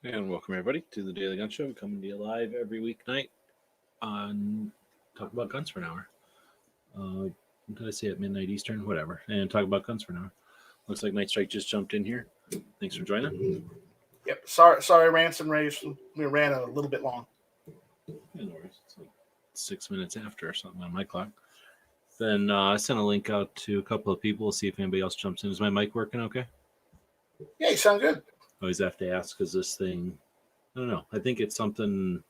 And welcome everybody to the Daily Gun Show. We coming to you live every weeknight on Talk About Guns for an Hour. Did I say at midnight Eastern? Whatever. And talk about guns for an hour. Looks like Night Strike just jumped in here. Thanks for joining. Yep. Sorry, Rants and Raves. We ran a little bit long. Yeah, no worries. It's like 6 minutes after or something on my clock. Then I sent a link out to a couple of people. See if anybody else jumps in. Is my mic working okay? Yeah, you sound good. I always have to ask because this thing, I don't know. I think it's something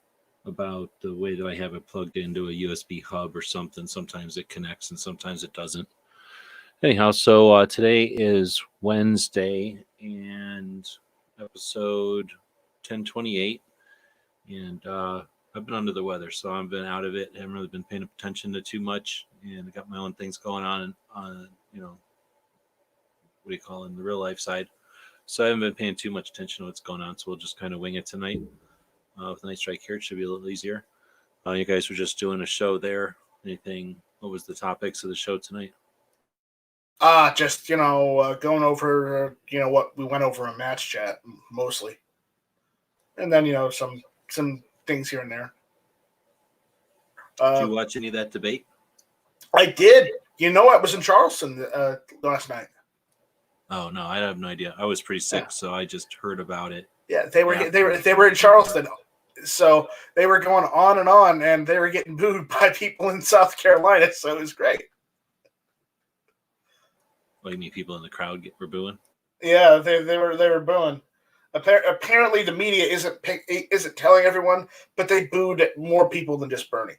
about the way that I have it plugged into a USB hub or something. Sometimes it connects and sometimes it doesn't. Anyhow, so today is Wednesday and episode 1028. And I've been under the weather, so I've been out of it. I haven't really been paying attention to too much. And I got my own things going on, what do you call it, in the real life side. So I haven't been paying too much attention to what's going on, so we'll just kind of wing it tonight. With Night Strike here, it should be a little easier. You guys were just doing a show there. Anything? What was the topics of the show tonight? Just going over what we went over in match chat mostly, and then some things here and there. Did you watch any of that debate? I did. I was in Charleston last night. Oh no, I have no idea. I was pretty sick, so I just heard about it. Yeah, they were in Charleston, so they were going on, and they were getting booed by people in South Carolina. So it was great. What do you mean, people in the crowd were booing? Yeah, they were booing. Apparently, the media isn't telling everyone, but they booed more people than just Bernie.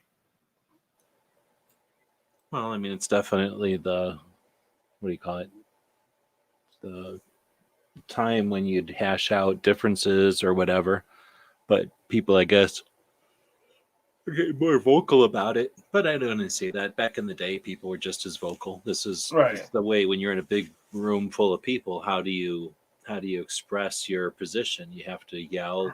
Well, I mean, it's definitely the time when you'd hash out differences or whatever. But people, I guess, are getting more vocal about it. But I don't want to say that. Back in the day, people were just as vocal. This is the way when you're in a big room full of people. How do you express your position? You have to yell,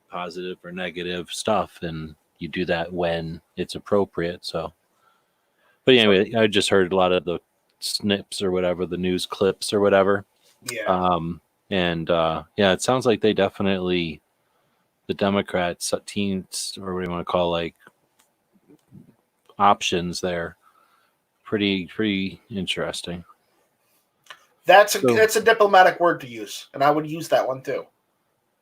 positive or negative stuff, and you do that when it's appropriate. So, but anyway, I just heard a lot of the snips or whatever, the news clips or whatever. Yeah. It sounds like they definitely, the Democrats teams, or what do you want to call, like, options there, pretty interesting. That's a diplomatic word to use, and I would use that one too.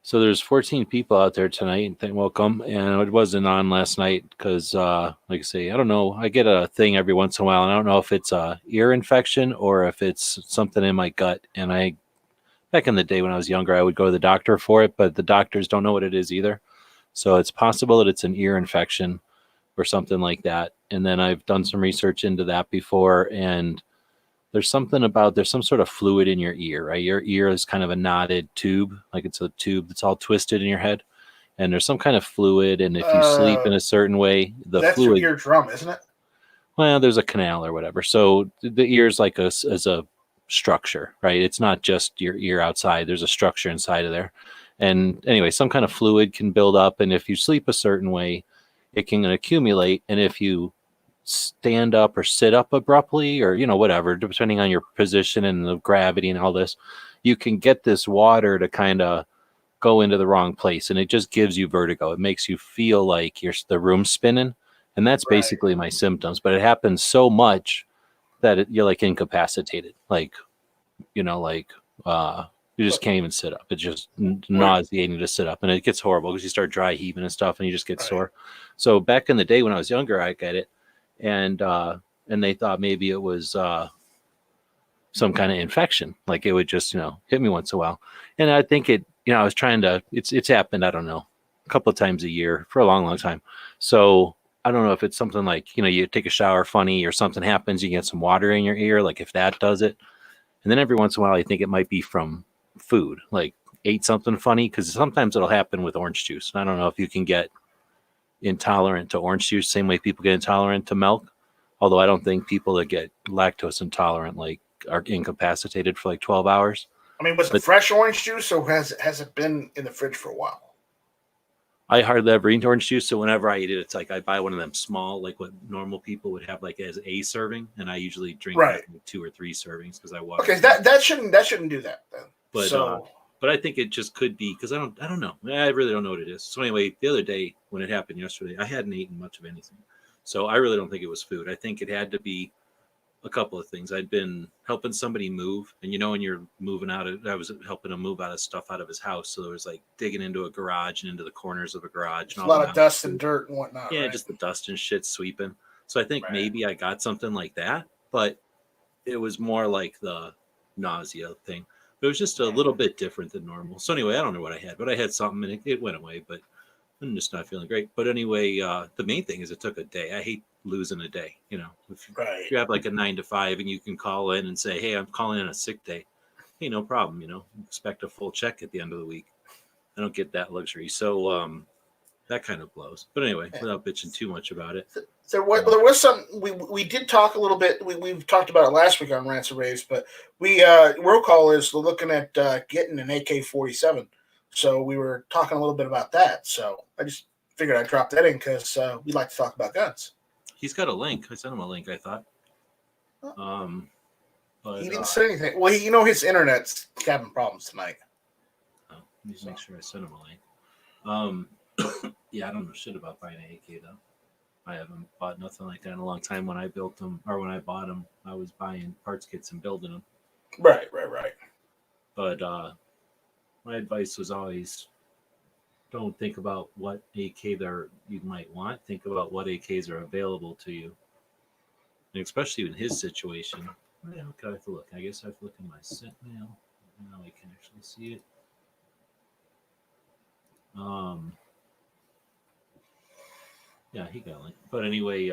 So there's 14 people out there tonight. Welcome. And it wasn't on last night because, like I say, I don't know. I get a thing every once in a while, and I don't know if it's a ear infection or if it's something in my gut. And back in the day when I was younger, I would go to the doctor for it, but the doctors don't know what it is either. So it's possible that it's an ear infection or something like that. And then I've done some research into that before, and there's some sort of fluid in your ear, right? Your ear is kind of a knotted tube, like it's a tube that's all twisted in your head. And there's some kind of fluid, and if you sleep in a certain way, that's fluid. That's your eardrum, isn't it? Well, there's a canal or whatever. So the ear is like as a structure, right? It's not just your ear outside. There's a structure inside of there. And anyway, some kind of fluid can build up, and if you sleep a certain way, it can accumulate. And if you stand up or sit up abruptly or whatever, depending on your position and the gravity and all this, you can get this water to kind of go into the wrong place, and it just gives you vertigo. It makes you feel like the room's spinning, and that's basically my symptoms. But it happens so much that you're like incapacitated, you just can't even sit up. It's just nauseating to sit up, and it gets horrible because you start dry heaving and stuff, and you just get sore. So back in the day when I was younger, I get it. And they thought maybe it was some kind of infection. Like it would just, hit me once in a while. And I think I was trying to, it's happened, I don't know, a couple of times a year for a long, long time. So I don't know if it's something like, you take a shower funny or something happens, you get some water in your ear, like if that does it. And then every once in a while, I think it might be from food, like ate something funny, because sometimes it'll happen with orange juice. And I don't know if you can get intolerant to orange juice, same way people get intolerant to milk. Although I don't think people that get lactose intolerant like are incapacitated for like 12 hours. I mean, was it But fresh orange juice, or has it been in the fridge for a while? I hardly ever eat orange juice, so whenever I eat it, it's like I buy one of them small, like what normal people would have, like as a serving, and I usually drink Right. that in 2 or 3 servings because I water. Okay, that shouldn't do that then. But So but I think it just could be because I don't know. I really don't know what it is. So anyway, the other day when it happened yesterday, I hadn't eaten much of anything, so I really don't think it was food. I think it had to be a couple of things. I'd been helping somebody move, and when you're moving out of, I was helping him move out of stuff out of his house. So there was like digging into a garage and into the corners of a garage, and a all lot the of dust and dirt and whatnot. yeah, right? just the dust and shit sweeping. So I think Right. maybe I got something like that, but it was more like the nausea thing. It was just a little bit different than normal. So anyway, I don't know what I had, but I had something and it went away. But I'm just not feeling great. But anyway, the main thing is it took a day. I hate losing a day. If Right. you have like a 9 to 5 and you can call in and say, "Hey, I'm calling in a sick day." Hey, no problem. Expect a full check at the end of the week. I don't get that luxury. So that kind of blows. But anyway, without bitching too much about it. There was some we did talk a little bit. We've talked about it last week on Rants and Raves, but roll call is looking at getting an AK-47. So we were talking a little bit about that. So I just figured I'd drop that in because we like to talk about guns. He's got a link. I sent him a link, I thought. But He didn't say anything. Well, his internet's having problems tonight. Let me just make sure I sent him a link. Yeah, I don't know shit about buying an AK though. I haven't bought nothing like that in a long time. When I built them, or when I bought them, I was buying parts kits and building them. Right. But my advice was always don't think about what AK there you might want. Think about what AKs are available to you, and especially in his situation. Well, okay, I have to look. I guess I have to look in my sent mail. Now I can actually see it. Yeah, he got a link. But anyway,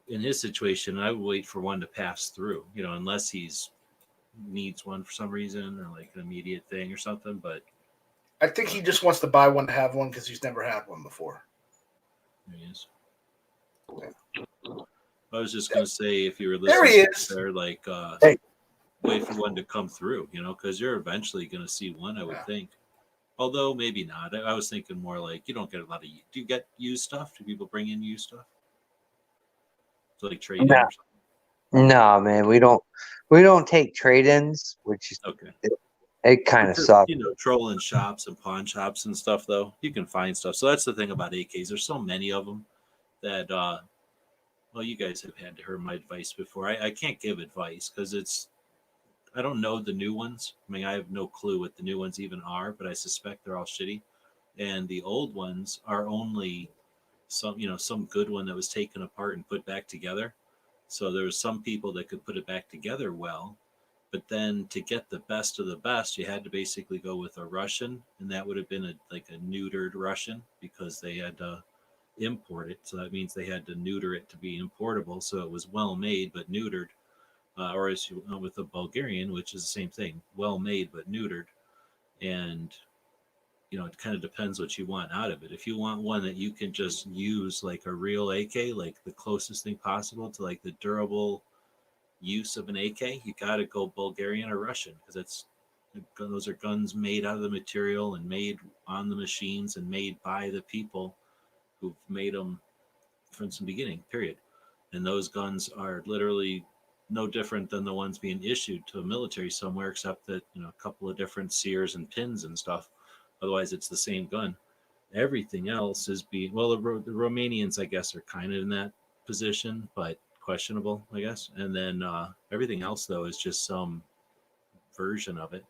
in his situation, I would wait for one to pass through. Unless he's needs one for some reason or like an immediate thing or something. But I think he just wants to buy one to have one because he's never had one before. there he is. I was just gonna say if you were There he listening, is. there, like wait for one to come through, because you're eventually gonna see one, I would think. Although maybe not. I was thinking more like you don't get a lot of. Do you get used stuff? Do people bring in used stuff? So like trade in or something? No, man, we don't take trade-ins, which is Okay. it kind of sucks. Trolling shops and pawn shops and stuff, though, you can find stuff. So that's the thing about AKs. There's so many of them that, well, you guys have had to hear my advice before. I can't give advice because I don't know the new ones. I mean, I have no clue what the new ones even are, but I suspect they're all shitty. And the old ones are only some good one that was taken apart and put back together. So there was some people that could put it back together well, but then to get the best of the best, you had to basically go with a Russian, and that would have been a neutered Russian because they had to import it. So that means they had to neuter it to be importable. So it was well made but neutered. Or as you with a Bulgarian, which is the same thing, well made but neutered. And it kind of depends what you want out of it. If you want one that you can just use like a real AK, like the closest thing possible to like the durable use of an AK, you got to go Bulgarian or Russian because those are guns made out of the material and made on the machines and made by the people who've made them from the beginning, period. And those guns are literally no different than the ones being issued to a military somewhere, except that a couple of different sears and pins and stuff. Otherwise, it's the same gun. Everything else is the Romanians, I guess, are kind of in that position, but questionable, I guess. And then everything else, though, is just some version of it.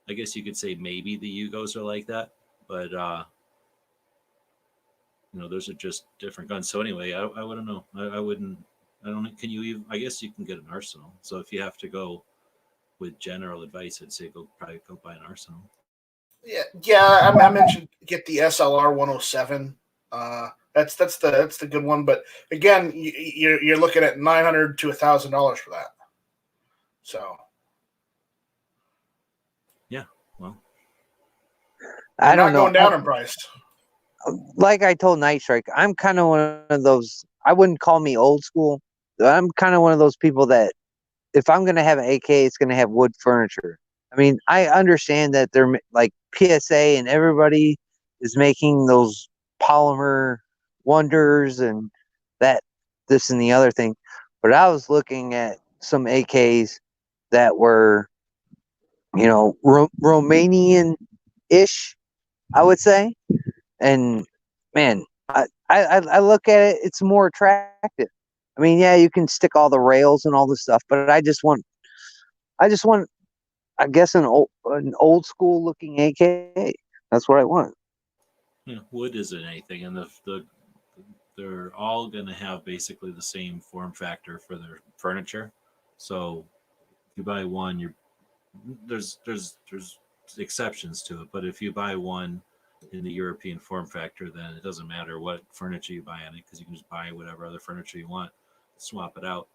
I guess you could say maybe the Yugos are like that, but those are just different guns. So anyway, I wouldn't know. I wouldn't I don't. Can you even? I guess you can get an Arsenal. So if you have to go with general advice, I'd say probably go buy an Arsenal. Yeah. I mentioned get the SLR 107. That's the good one. But again, you're looking at $900 to $1,000 for that. So yeah, well, I don't not know. going down in price. Like I told Night Strike, I'm kind of one of those. I wouldn't call me old school. I'm kind of one of those people that if I'm going to have an AK, it's going to have wood furniture. I mean, I understand that they're like PSA and everybody is making those polymer wonders and that, this and the other thing. But I was looking at some AKs that were, Romanian-ish, I would say. And man, I look at it, it's more attractive. I mean, yeah, you can stick all the rails and all this stuff, but I just want, I guess, an old school looking AK. That's what I want. yeah, wood isn't anything, and they're all going to have basically the same form factor for their furniture. So if you buy one, there's exceptions to it, but if you buy one in the European form factor, then it doesn't matter what furniture you buy on it because you can just buy whatever other furniture you want, swap it out.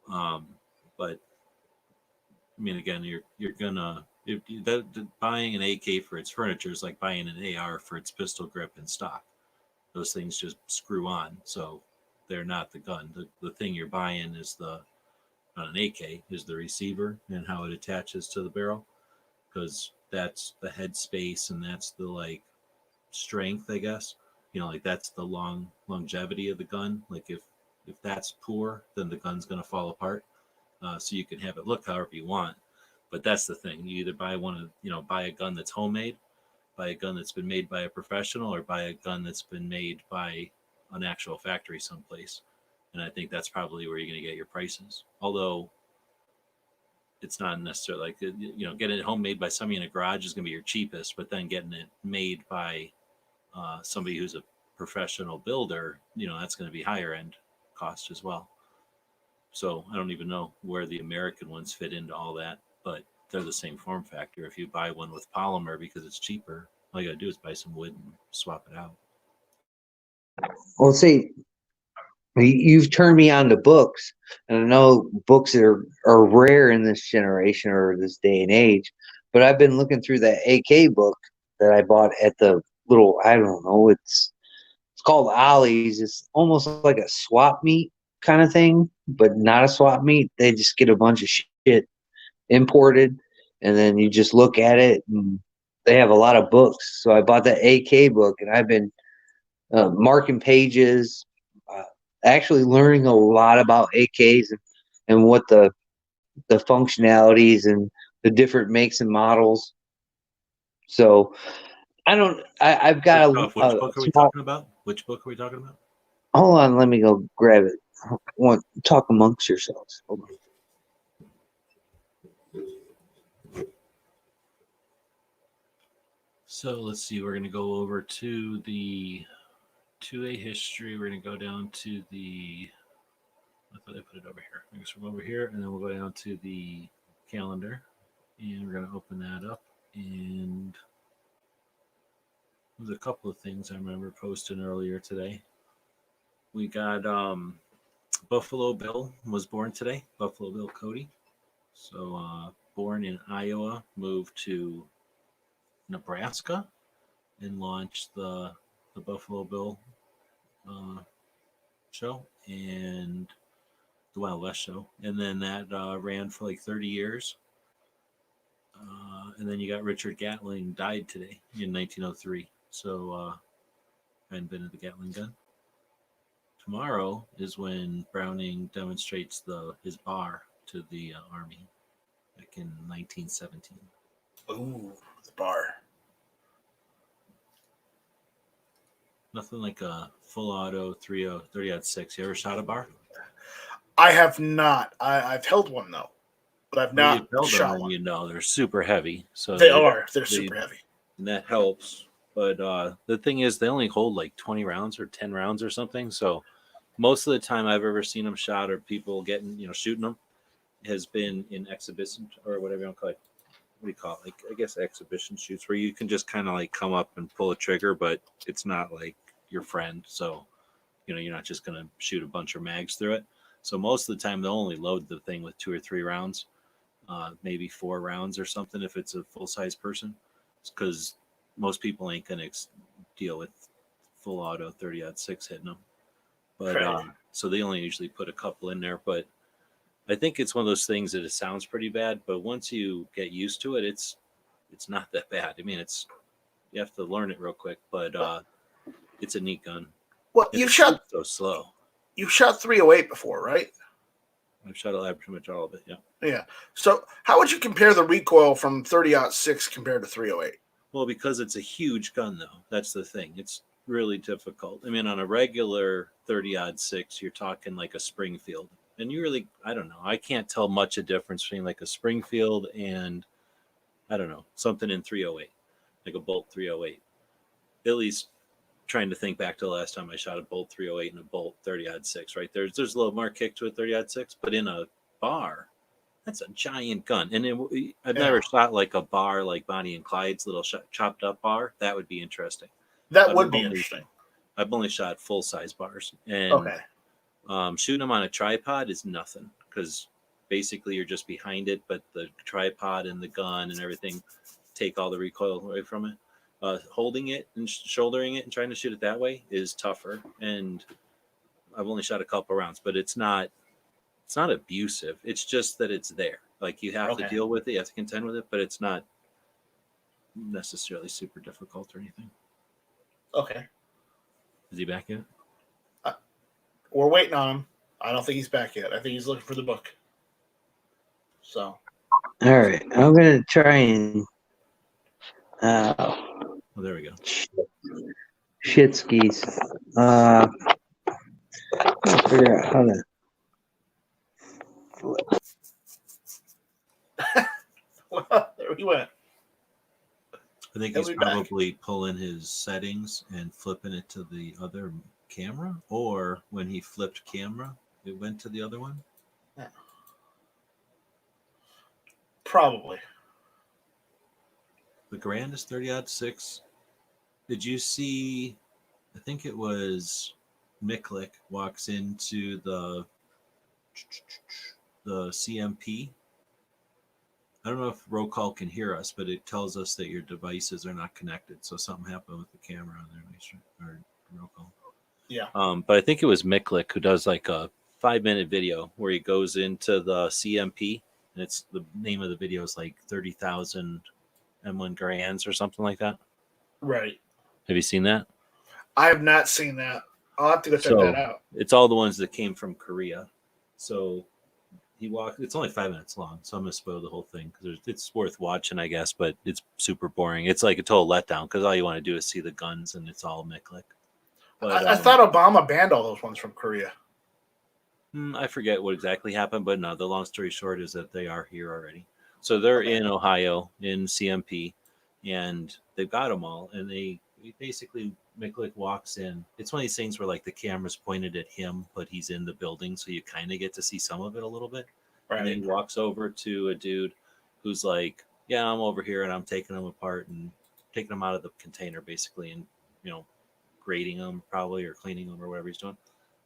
But I mean, again, you're gonna buying an AK for its furniture is like buying an AR for its pistol grip and stock. Those things just screw on, so they're not the gun. The thing you're buying is on an AK is the receiver and how it attaches to the barrel, because that's the head space and that's the like strength, I guess. Like that's the longevity of the gun. Like if that's poor, then the gun's gonna fall apart. So you can have it look however you want, but that's the thing. You either buy buy a gun that's homemade, buy a gun that's been made by a professional, or buy a gun that's been made by an actual factory someplace. And I think that's probably where you're going to get your prices. Although it's not necessarily like, getting it homemade by somebody in a garage is going to be your cheapest, but then getting it made by somebody who's a professional builder, that's going to be higher end cost as well. So I don't even know where the American ones fit into all that, but they're the same form factor. If you buy one with polymer because it's cheaper, all you got to do is buy some wood and swap it out. Well, see, you've turned me on to books, and I know books are rare in this generation or this day and age, but I've been looking through that AK book that I bought at the little, I don't know, it's called Ollie's. It's almost like a swap meet kind of thing, but not a swap meet. They just get a bunch of shit imported, and then you just look at it, and they have a lot of books. So I bought the AK book, and I've been marking pages, actually learning a lot about AKs and what the functionalities and the different makes and models. So I've got Which book are we talking about? Which book are we talking about? Hold on, let me go grab it. Talk amongst yourselves. Hold on. So let's see. We're going to go over to the 2A history. We're going to go down to the. I thought I put it over here. I guess from over here, and then we'll go down to the calendar, and we're going to open that up. And there's a couple of things I remember posting earlier today. We got Buffalo Bill was born today. Buffalo Bill Cody. So born in Iowa, moved to Nebraska, and launched the Buffalo Bill show and the Wild West show, and then that ran for like 30 years. And then you got Richard Gatling died today in 1903. So I invented the Gatling gun. Tomorrow is when Browning demonstrates his bar to the Army back in 1917. Ooh, the bar. Nothing like a full auto 30-06. You ever shot a bar? I have not. I've held one though, but I've not shot one. They're super heavy. So they're super heavy, and that helps. But the thing is, they only hold like 20 rounds or 10 rounds or something. So most of the time I've ever seen them shot or people getting, shooting them has been in exhibition or whatever you want to call it. What do you call it? Like, I guess exhibition shoots where you can just kind of like come up and pull a trigger, but it's not like your friend. So, you're not just going to shoot a bunch of mags through it. So most of the time they'll only load the thing with 2 or 3 rounds, maybe 4 rounds or something if it's a full size person, because most people ain't going to deal with full auto 30-06 hitting them. But so they only usually put a couple in there. But I think it's one of those things that it sounds pretty bad, but once you get used to it, it's not that bad. I mean, you have to learn it real quick, but it's a neat gun. Well, you've shot so slow. You've shot 308 before, right? I've shot pretty much all of it. Yeah. Yeah. So how would you compare the recoil from 30-06 compared to 308? Well, because it's a huge gun, though. That's the thing. It's really difficult. I mean, on a regular 30-06, you're talking like a Springfield. And I don't know. I can't tell much a difference between like a Springfield and, I don't know, something in 308, like a Bolt 308. At least trying to think back to the last time I shot a Bolt 308 and a Bolt 30-06, right? There's a little more kick to a 30-06, but in a bar, that's a giant gun. And I've never shot like a bar like Bonnie and Clyde's little chopped up bar. That would be interesting. That would be interesting. I've only shot full size bars, and shooting them on a tripod is nothing because basically you're just behind it, but the tripod and the gun and everything take all the recoil away from it. Holding it and shouldering it and trying to shoot it that way is tougher. And I've only shot a couple rounds, but it's not abusive. It's just that it's there. Like you have to deal with it, you have to contend with it, but it's not necessarily super difficult or anything. Okay. Is he back yet? We're waiting on him. I don't think he's back yet. I think he's looking for the book. So. All right. I'm going to try and. Well, there we go. Shit skis. I'll figure out how to. Well, there he went. I think he's probably pulling his settings and flipping it to the other camera, or when he flipped camera, it went to the other one. Yeah. Probably. The Garand is 30-06. Did you see? I think it was Miklik walks into the CMP. I don't know if roll call can hear us, but it tells us that your devices are not connected. So something happened with the camera on there, or roll call. Yeah. But I think it was Miklik who does like a 5-minute video where he goes into the CMP, and it's the name of the video is like 30,000 M1 Garands or something like that. Right. Have you seen that? I have not seen that. I'll have to go check that out. It's all the ones that came from Korea. So he walked. It's only 5 minutes long, so I'm gonna spoil the whole thing because it's worth watching, I guess. But it's super boring. It's like a total letdown because all you want to do is see the guns, and it's all Miklik. But I thought Obama banned all those ones from Korea. I forget what exactly happened, but no. The long story short is that they are here already. So they're in Ohio in CMP, and they've got them all. And they basically Miklik walks in. It's one of these things where like the camera's pointed at him, but he's in the building, so you kind of get to see some of it a little bit. Right. And then he walks over to a dude who's like, "Yeah, I'm over here, and I'm taking them apart and taking them out of the container, basically, and grading them probably or cleaning them or whatever he's doing."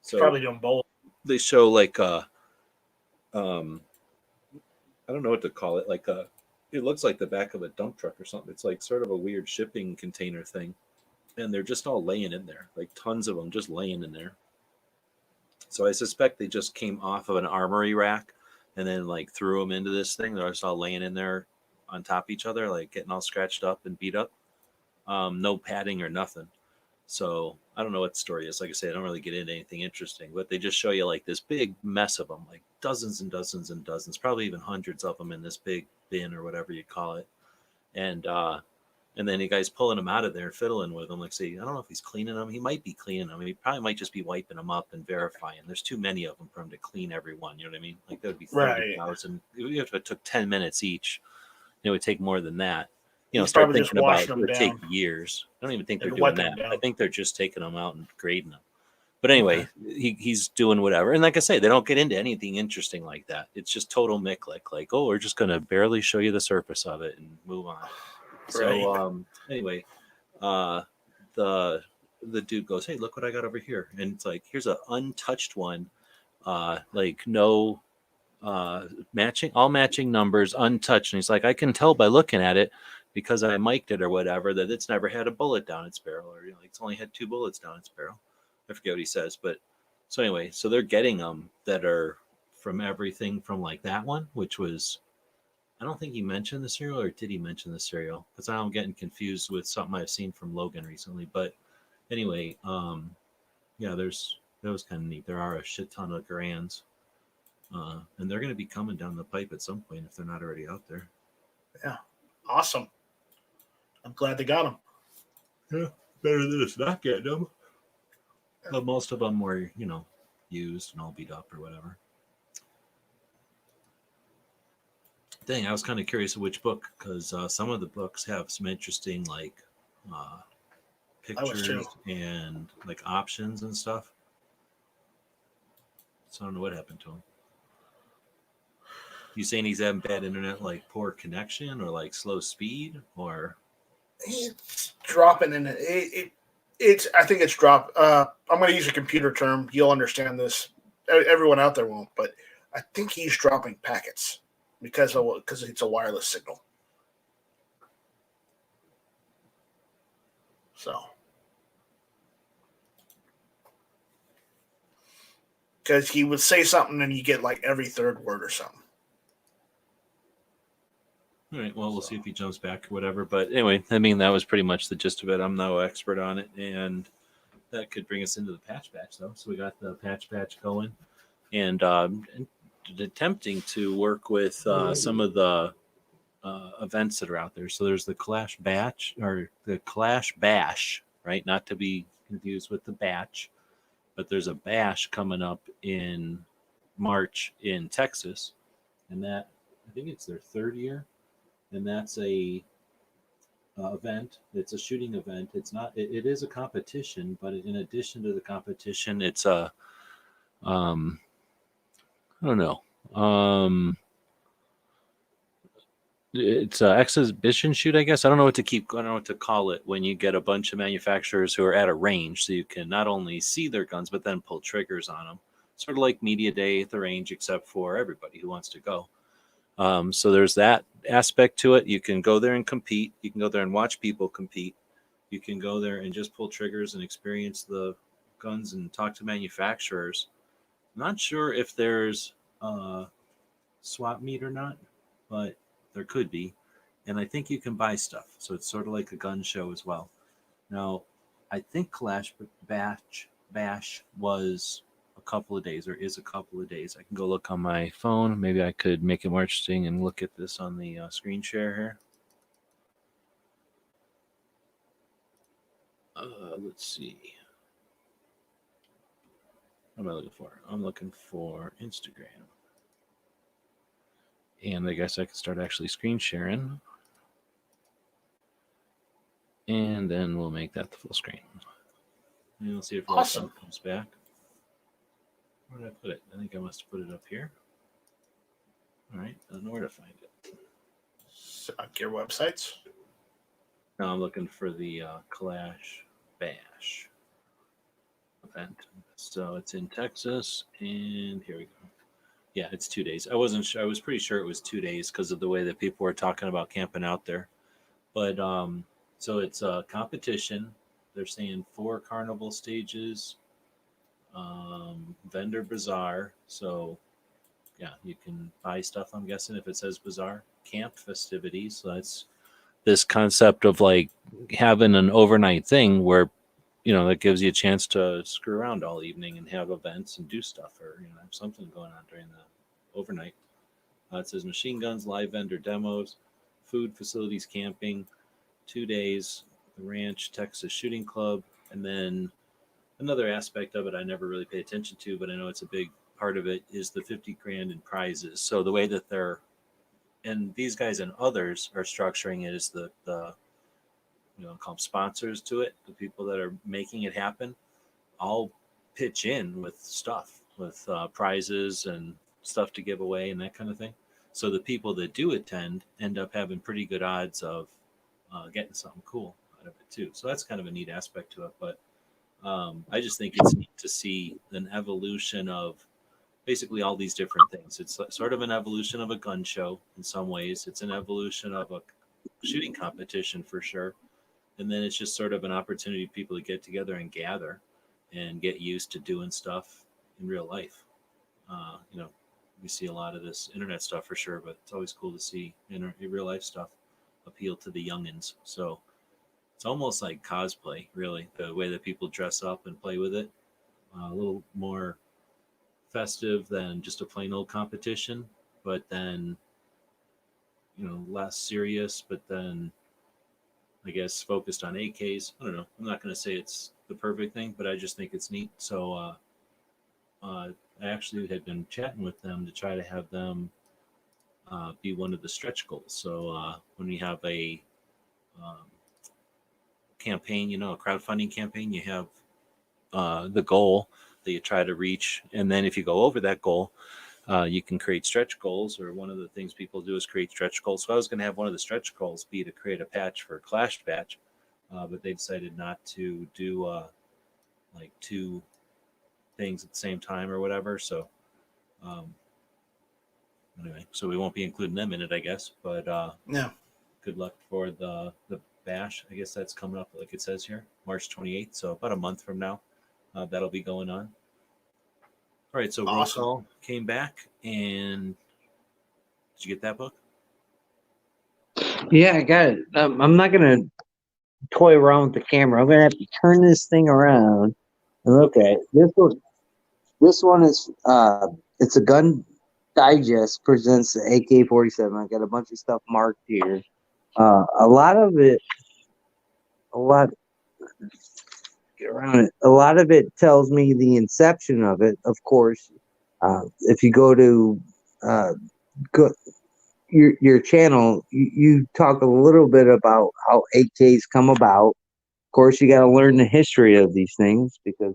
So he's probably doing both. They show like I don't know what to call it. Like it looks like the back of a dump truck or something. It's like sort of a weird shipping container thing. And they're just all laying in there, like tons of them just laying in there. So I suspect they just came off of an armory rack and then like threw them into this thing. They're just all laying in there on top of each other, like getting all scratched up and beat up. No padding or nothing. So I don't know what the story is. Like I say, I don't really get into anything interesting, but they just show you like this big mess of them, like dozens and dozens and dozens, probably even hundreds of them in this big bin or whatever you call it. And then the guy's pulling them out of there, fiddling with them. Like, say, I don't know if he's cleaning them. He might be cleaning them. He probably might just be wiping them up and verifying. There's too many of them for him to clean every one. You know what I mean? Like, that would be 30,000. Right. If it took 10 minutes each, it would take more than that. Start thinking about it would take years. I don't even think they're doing that. I think they're just taking them out and grading them. But anyway, he's doing whatever. And like I say, they don't get into anything interesting like that. It's just total Micklick. Like, oh, we're just going to barely show you the surface of it and move on. So anyway, the dude goes, hey, look what I got over here. And it's like, here's an untouched one. Like no matching, all matching numbers, untouched. And he's like, I can tell by looking at it because I mic'd it or whatever that it's never had a bullet down its barrel, or it's only had 2 bullets down its barrel. I forget what he says, but so anyway, so they're getting them that are from everything from like that one, which was, I don't think he mentioned the serial, or did he mention the serial? Because I'm getting confused with something I've seen from Logan recently. But anyway, yeah, that was kind of neat. There are a shit ton of Garands, and they're going to be coming down the pipe at some point if they're not already out there. Yeah, awesome. I'm glad they got them. Yeah, better than us not getting them. But most of them were, used and all beat up or whatever. Dang, I was kind of curious of which book, because some of the books have some interesting pictures and like options and stuff. So I don't know what happened to him. You saying he's having bad internet, like poor connection or like slow speed, or it's dropping in it. It's I think it's drop. I'm going to use a computer term. You'll understand this. Everyone out there won't, but I think he's dropping packets because it's a wireless signal. So, because he would say something and you get like every third word or something. All right, well, we'll see if he jumps back or whatever. But anyway, I mean, that was pretty much the gist of it. I'm no expert on it, and that could bring us into the patch batch, though. So we got the patch batch going, and attempting to work with some of the events that are out there. So there's the Clash Batch, or the Clash Bash, right? Not to be confused with the Batch, but there's a Bash coming up in March in Texas, and that, I think it's their 3rd year. And that's a event. It's a shooting event. It's not. It is a competition, but in addition to the competition, it's a. I don't know. It's an exhibition shoot, I guess. I don't know what to call it when you get a bunch of manufacturers who are at a range, so you can not only see their guns but then pull triggers on them. Sort of like media day at the range, except for everybody who wants to go. So there's that aspect to it. You can go there and compete. You can go there and watch people compete. You can go there and just pull triggers and experience the guns and talk to manufacturers. I'm not sure if there's a swap meet or not, but there could be. And I think you can buy stuff. So it's sort of like a gun show as well. Now, I think Clash Bash was a couple of days, or is a couple of days. I can go look on my phone. Maybe I could make it more interesting and look at this on the screen share here. Let's see. What am I looking for? I'm looking for Instagram. And I guess I could start actually screen sharing. And then we'll make that the full screen. And we'll see if awesome comes back. Where did I put it? I think I must have put it up here. All right, I don't know where to find it. Gear websites. No, I'm looking for the Clash Bash event. So it's in Texas, and here we go. Yeah, it's 2 days. I wasn't sure. I was pretty sure it was 2 days because of the way that people were talking about camping out there. But so it's a competition. They're saying 4 carnival stages, vendor bazaar. So yeah, you can buy stuff, I'm guessing, if it says bazaar. Camp festivities. So that's this concept of like having an overnight thing where, that gives you a chance to screw around all evening and have events and do stuff, or have something going on during the overnight. It says machine guns, live vendor demos, food, facilities, camping, 2 days, the ranch, Texas Shooting Club, and then another aspect of it I never really pay attention to, but I know it's a big part of it, is the 50 grand in prizes. So the way that and these guys and others are structuring it is the call them sponsors to it, the people that are making it happen. I'll pitch in with stuff, with prizes and stuff to give away and that kind of thing. So the people that do attend end up having pretty good odds of getting something cool out of it too. So that's kind of a neat aspect to it. But I just think it's neat to see an evolution of basically all these different things. It's sort of an evolution of a gun show in some ways. It's an evolution of a shooting competition for sure. And then it's just sort of an opportunity for people to get together and gather and get used to doing stuff in real life. We see a lot of this internet stuff for sure, but it's always cool to see in real life stuff appeal to the youngins. So it's almost like cosplay, really, the way that people dress up and play with it. A little more festive than just a plain old competition, but then, less serious, but then I guess focused on AKs. I don't know. I'm not going to say it's the perfect thing, but I just think it's neat. So I actually had been chatting with them to try to have them be one of the stretch goals. So when we have a campaign, a crowdfunding campaign, you have the goal that you try to reach. And then if you go over that goal, you can create stretch goals, or one of the things people do is create stretch goals. So I was going to have one of the stretch goals be to create a patch for Clash Patch, but they decided not to do like two things at the same time or whatever. So anyway, so we won't be including them in it, I guess. But No. good luck for the bash. I guess that's coming up, like it says here, March 28th. So about a month from now, that'll be going on. All right, so Awesome. Roll Call came back, and did you get that book? Yeah, I got it. I'm not gonna toy around with the camera. I'm gonna have to turn this thing around and look at it. This one is it's a Gun Digest presents the AK-47. I got a bunch of stuff marked here. A lot of it tells me the inception of it. Of course, if you go to your channel, you talk a little bit about how AKs come about. Of course, you got to learn the history of these things, because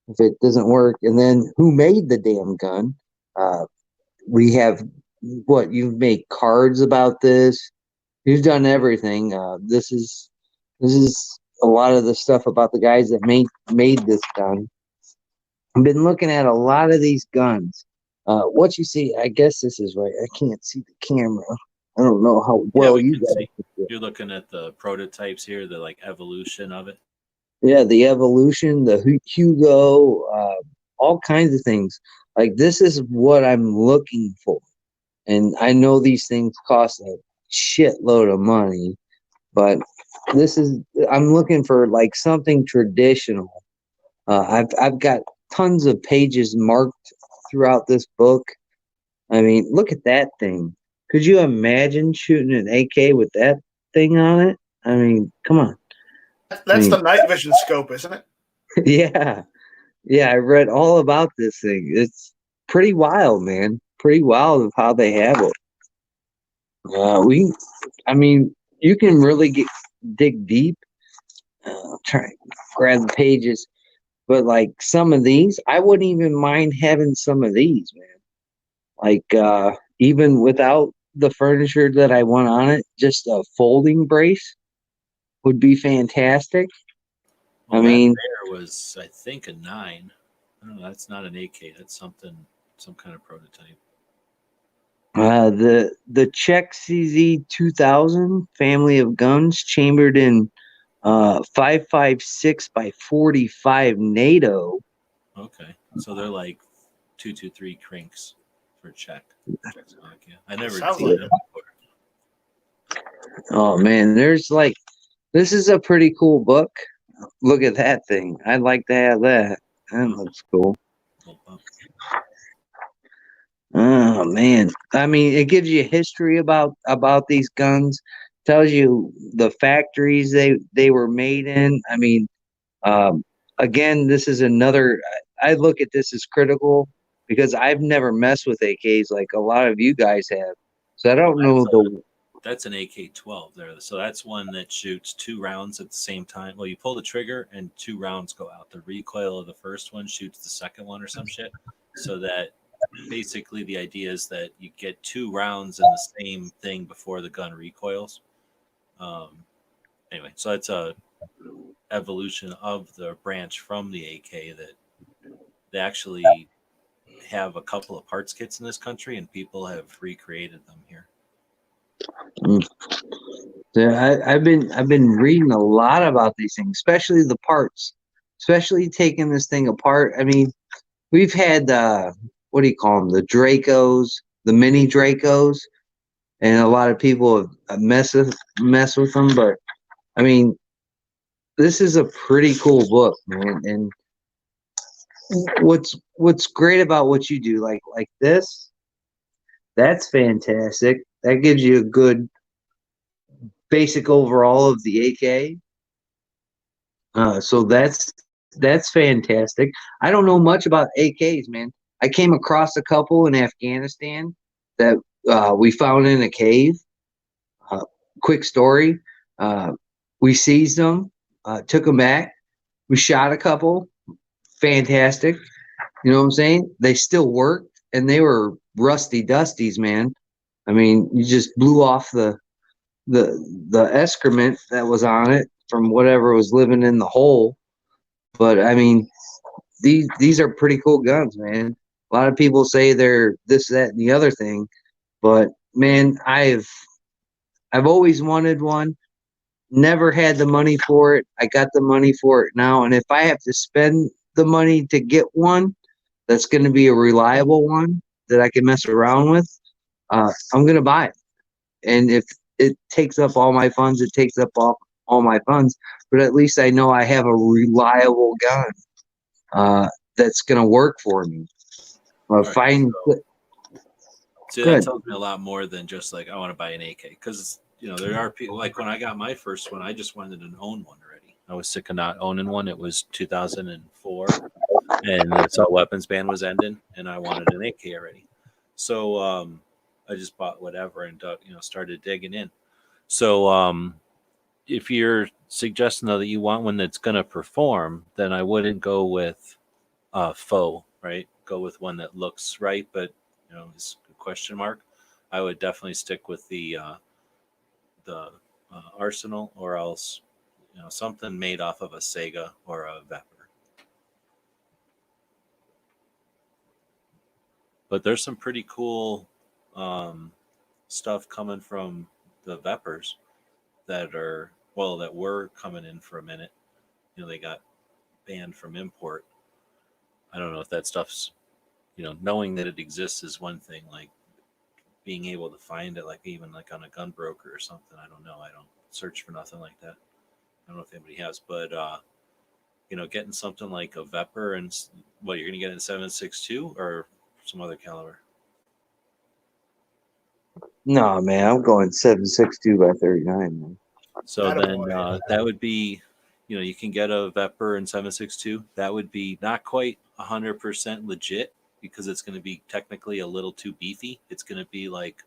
if it doesn't work, and then who made the damn gun? We have you've made cards about this. You've done everything. This is a lot of the stuff about the guys that made this gun. I've been looking at a lot of these guns. What you see, I guess this is right. I can't see the camera. I don't know how well we you can guys see. can see it. You're looking at the prototypes here, the like evolution of it. Yeah, the Evolution, the Hugo, all kinds of things. Like, this is what I'm looking for. And I know these things cost a shitload of money, but I'm looking for like something traditional. I've got tons of pages marked throughout this book. I mean, look at that thing. Could you imagine shooting an AK with that thing on it? I mean, come on. That's the night vision scope, isn't it? Yeah. Yeah, I read all about this thing. It's pretty wild, man. Pretty wild of how they have it. You can really dig deep. Try and grab the pages, but like some of these, I wouldn't even mind having some of these, man. Like even without the furniture that I want on it, just a folding brace would be fantastic. Well, I mean, there was, I think, a 9. I don't know. That's not an AK. That's some kind of prototype. the Czech CZ 2000 family of guns, chambered in 5.56 by 45 NATO. Okay, so they're like 223 cranks for Czech. Czechoslovakia. I never Sounds seen like them before. Oh man, this is a pretty cool book. Look at that thing. I'd like to have that. That looks cool. Oh man. I mean, it gives you history about these guns, tells you the factories they were made in. I mean, again, this is another, I look at this as critical because I've never messed with AKs like a lot of you guys have. So I don't know That's an AK-12 there. So that's one that shoots 2 rounds at the same time. Well, you pull the trigger and 2 rounds go out. The recoil of the first one shoots the second one or some shit. So that basically the idea is that you get 2 rounds in the same thing before the gun recoils. Anyway, so that's a evolution of the branch from the AK that they actually have a couple of parts kits in this country and people have recreated them here. I've been reading a lot about these things, especially the parts, especially taking this thing apart. I mean, we've had what do you call them? The Dracos, the mini Dracos, and a lot of people have mess with them. But I mean, this is a pretty cool book, man. And what's great about what you do, like this, that's fantastic. That gives you a good basic overall of the AK. So that's fantastic. I don't know much about AKs, man. I came across a couple in Afghanistan that we found in a cave. Quick story: we seized them, took them back. We shot a couple. Fantastic. You know what I'm saying? They still worked, and they were rusty dusties, man. I mean, you just blew off the excrement that was on it from whatever was living in the hole. But I mean, these are pretty cool guns, man. A lot of people say they're this, that, and the other thing, but man, I've always wanted one. Never had the money for it. I got the money for it now, and if I have to spend the money to get one that's going to be a reliable one that I can mess around with, I'm going to buy it. And if it takes up all my funds, it takes up all my funds. But at least I know I have a reliable gun that's going to work for me. Fine. See, that tells me a lot more than just like I want to buy an AK, because there are people like when I got my first one, I just wanted to own one already. I was sick of not owning one. It was 2004, and the assault weapons ban was ending, and I wanted an AK already. So I just bought whatever and started digging in. So if you're suggesting though that you want one that's going to perform, then I wouldn't go with faux, right? Go with one that looks right, but is a question mark. I would definitely stick with the Arsenal, or else something made off of a Sega or a Vepr. But there's some pretty cool stuff coming from the Veprs that were coming in for a minute. They got banned from import. I don't know if that stuff's, knowing that it exists is one thing. Like being able to find it, like even like on a gun broker or something. I don't know. I don't search for nothing like that. I don't know if anybody has, but getting something like a Vepr, and what you're going to get in 7.62 or some other caliber. No, man, I'm going 7.62 by 39, man. So then that would be, you can get a Vepr in 7.62. That would be not quite 100% legit, because it's going to be technically a little too beefy. It's going to be like,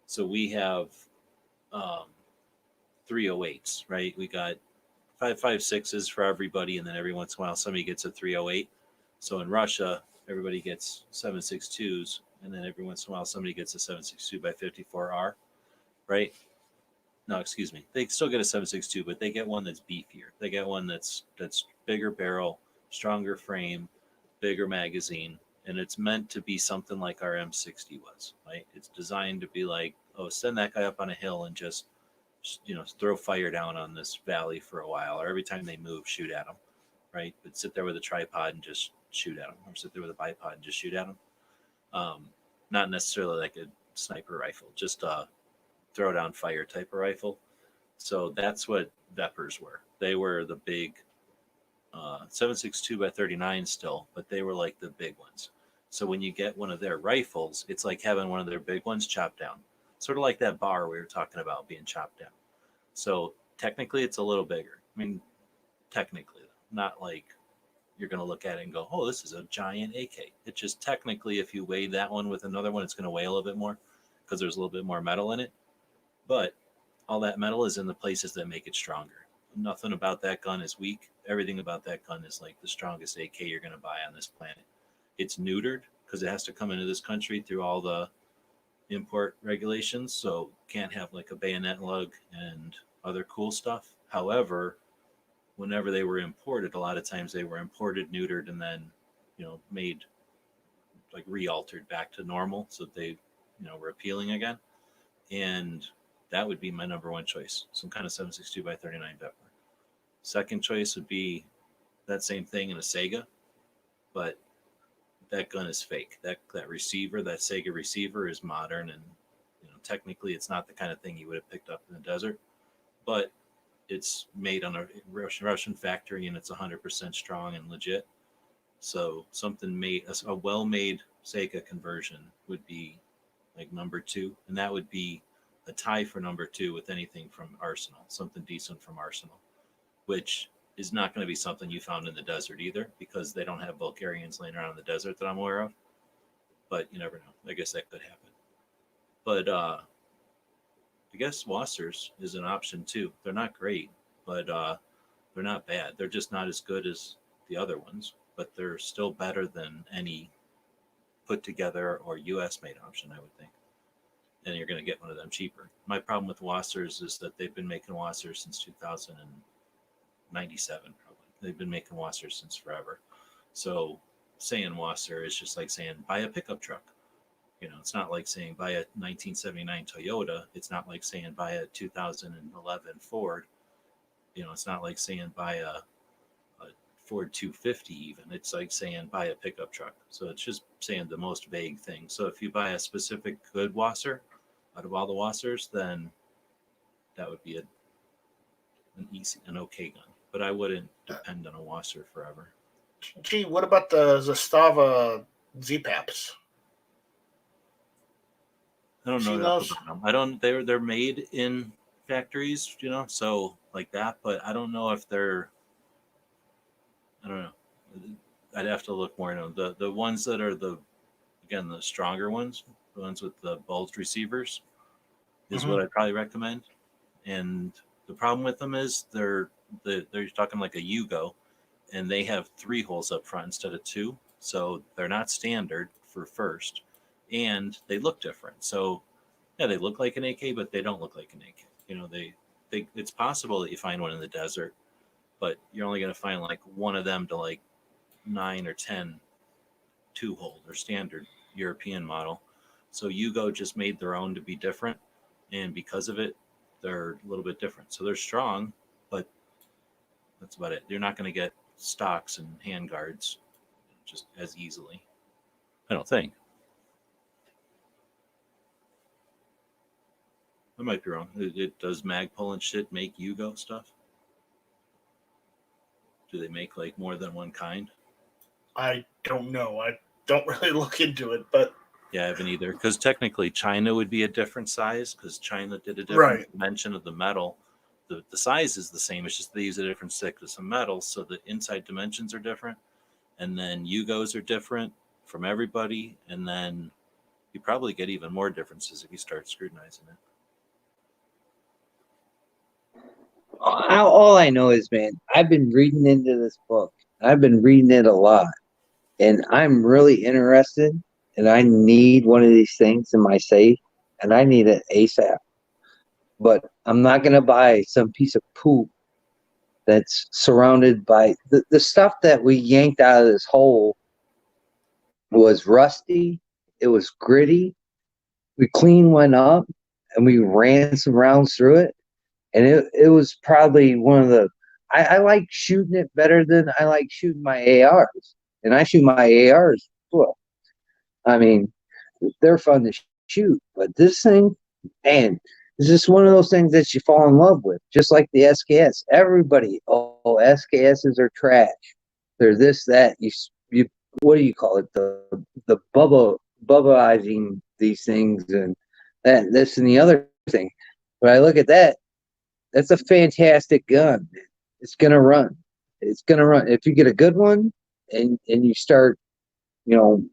so we have 308s, right? We got 5.56s for everybody, and then every once in a while somebody gets a 308. So in Russia, everybody gets 7.62s, and then every once in a while somebody gets a 7.62 by 54R, right? No, excuse me. They still get a 7.62, but they get one that's beefier. They get one that's bigger barrel, stronger frame, bigger magazine, and it's meant to be something like our M60 was, right? It's designed to be like, oh, send that guy up on a hill and just throw fire down on this valley for a while, or every time they move, shoot at them, right? But sit there with a tripod and just shoot at them, or sit there with a bipod and just shoot at them. Not necessarily like a sniper rifle, just a throw down fire type of rifle. So that's what Veprs were. They were the big 7.62 by 39 still, but they were like the big ones. So when you get one of their rifles, it's like having one of their big ones chopped down, sort of like that bar we were talking about being chopped down. So technically it's a little bigger. I mean, technically, not like you're going to look at it and go, oh, this is a giant AK. It's just technically, if you weigh that one with another one, it's going to weigh a little bit more because there's a little bit more metal in it. But all that metal is in the places that make it stronger. Nothing about that gun is weak. Everything about that gun is like the strongest AK you're going to buy on this planet. It's neutered because it has to come into this country through all the import regulations, so can't have like a bayonet lug and other cool stuff. However, whenever they were imported, a lot of times they were imported, neutered, and then, made like re-altered back to normal, so they, were appealing again. And that would be my number one choice, some kind of 7.62 by 39 Vepr. Second choice would be that same thing in a Sega, but that gun is fake. That receiver, that Sega receiver, is modern, and technically it's not the kind of thing you would have picked up in the desert, but it's made on a Russian factory and it's 100% strong and legit. So something made, a well-made Sega conversion would be like number two, and that would be a tie for number two with anything from Arsenal, something decent from Arsenal, which is not going to be something you found in the desert either, because they don't have Bulgarians laying around in the desert that I'm aware of. But you never know. I guess that could happen. But I guess Wassers is an option too. They're not great, but they're not bad. They're just not as good as the other ones, but they're still better than any put together or US made option, I would think. And you're going to get one of them cheaper. My problem with Wassers is that they've been making Wassers since 2097, probably. They've been making Wassers since forever. So saying Wasser is just like saying buy a pickup truck. It's not like saying buy a 1979 Toyota. It's not like saying buy a 2011 Ford. It's not like saying buy a Ford 250 even. It's like saying buy a pickup truck. So it's just saying the most vague thing. So if you buy a specific good Wasser out of all the Wassers, then that would be an okay gun. But I wouldn't depend on a Wasser forever. Gee, what about the Zastava Z-Paps? I don't know enough about them. I don't. They're made in factories, so like that. But I don't know if they're. I don't know. I'd have to look more. The ones that are the stronger ones, the ones with the bulged receivers, is what I'd probably recommend. And the problem with them is they're talking like a Yugo, and they have 3 holes up front instead of 2, so they're not standard for first. And they look different. So, yeah, they look like an AK, but they don't look like an AK. It's possible that you find one in the desert, but you're only going to find like one of them to like 9 or 10 2-hole or standard European model. So Yugo just made their own to be different, and because of it, they're a little bit different. So they're strong, but that's about it. You're not going to get stocks and handguards just as easily, I don't think. I might be wrong. It does Magpul and shit make Yugo stuff? Do they make like more than one kind? I don't know. I don't really look into it, but yeah, I haven't either. Because technically, China would be a different size because China did a different dimension of the metal. The size is the same. It's just they use a different thickness of metal, so the inside dimensions are different. And then Yugos are different from everybody. And then you probably get even more differences if you start scrutinizing it. All I know is, man, I've been reading into this book. I've been reading it a lot, and I'm really interested, and I need one of these things in my safe, and I need it ASAP. But I'm not going to buy some piece of poop that's surrounded by the stuff that we yanked out of this hole was rusty. It was gritty. We cleaned one up, and we ran some rounds through it. And it was probably one of the, I like shooting it better than I like shooting my ARs. And I shoot my ARs. Well, I mean, they're fun to shoot. But this thing, man, it's just one of those things that you fall in love with. Just like the SKS. Everybody, SKSs are trash. They're this, that. You what do you call it? The bubbleizing these things and that, this, and the other thing. But I look at that. That's a fantastic gun. It's gonna run. It's gonna run. If you get a good one and you start, peeling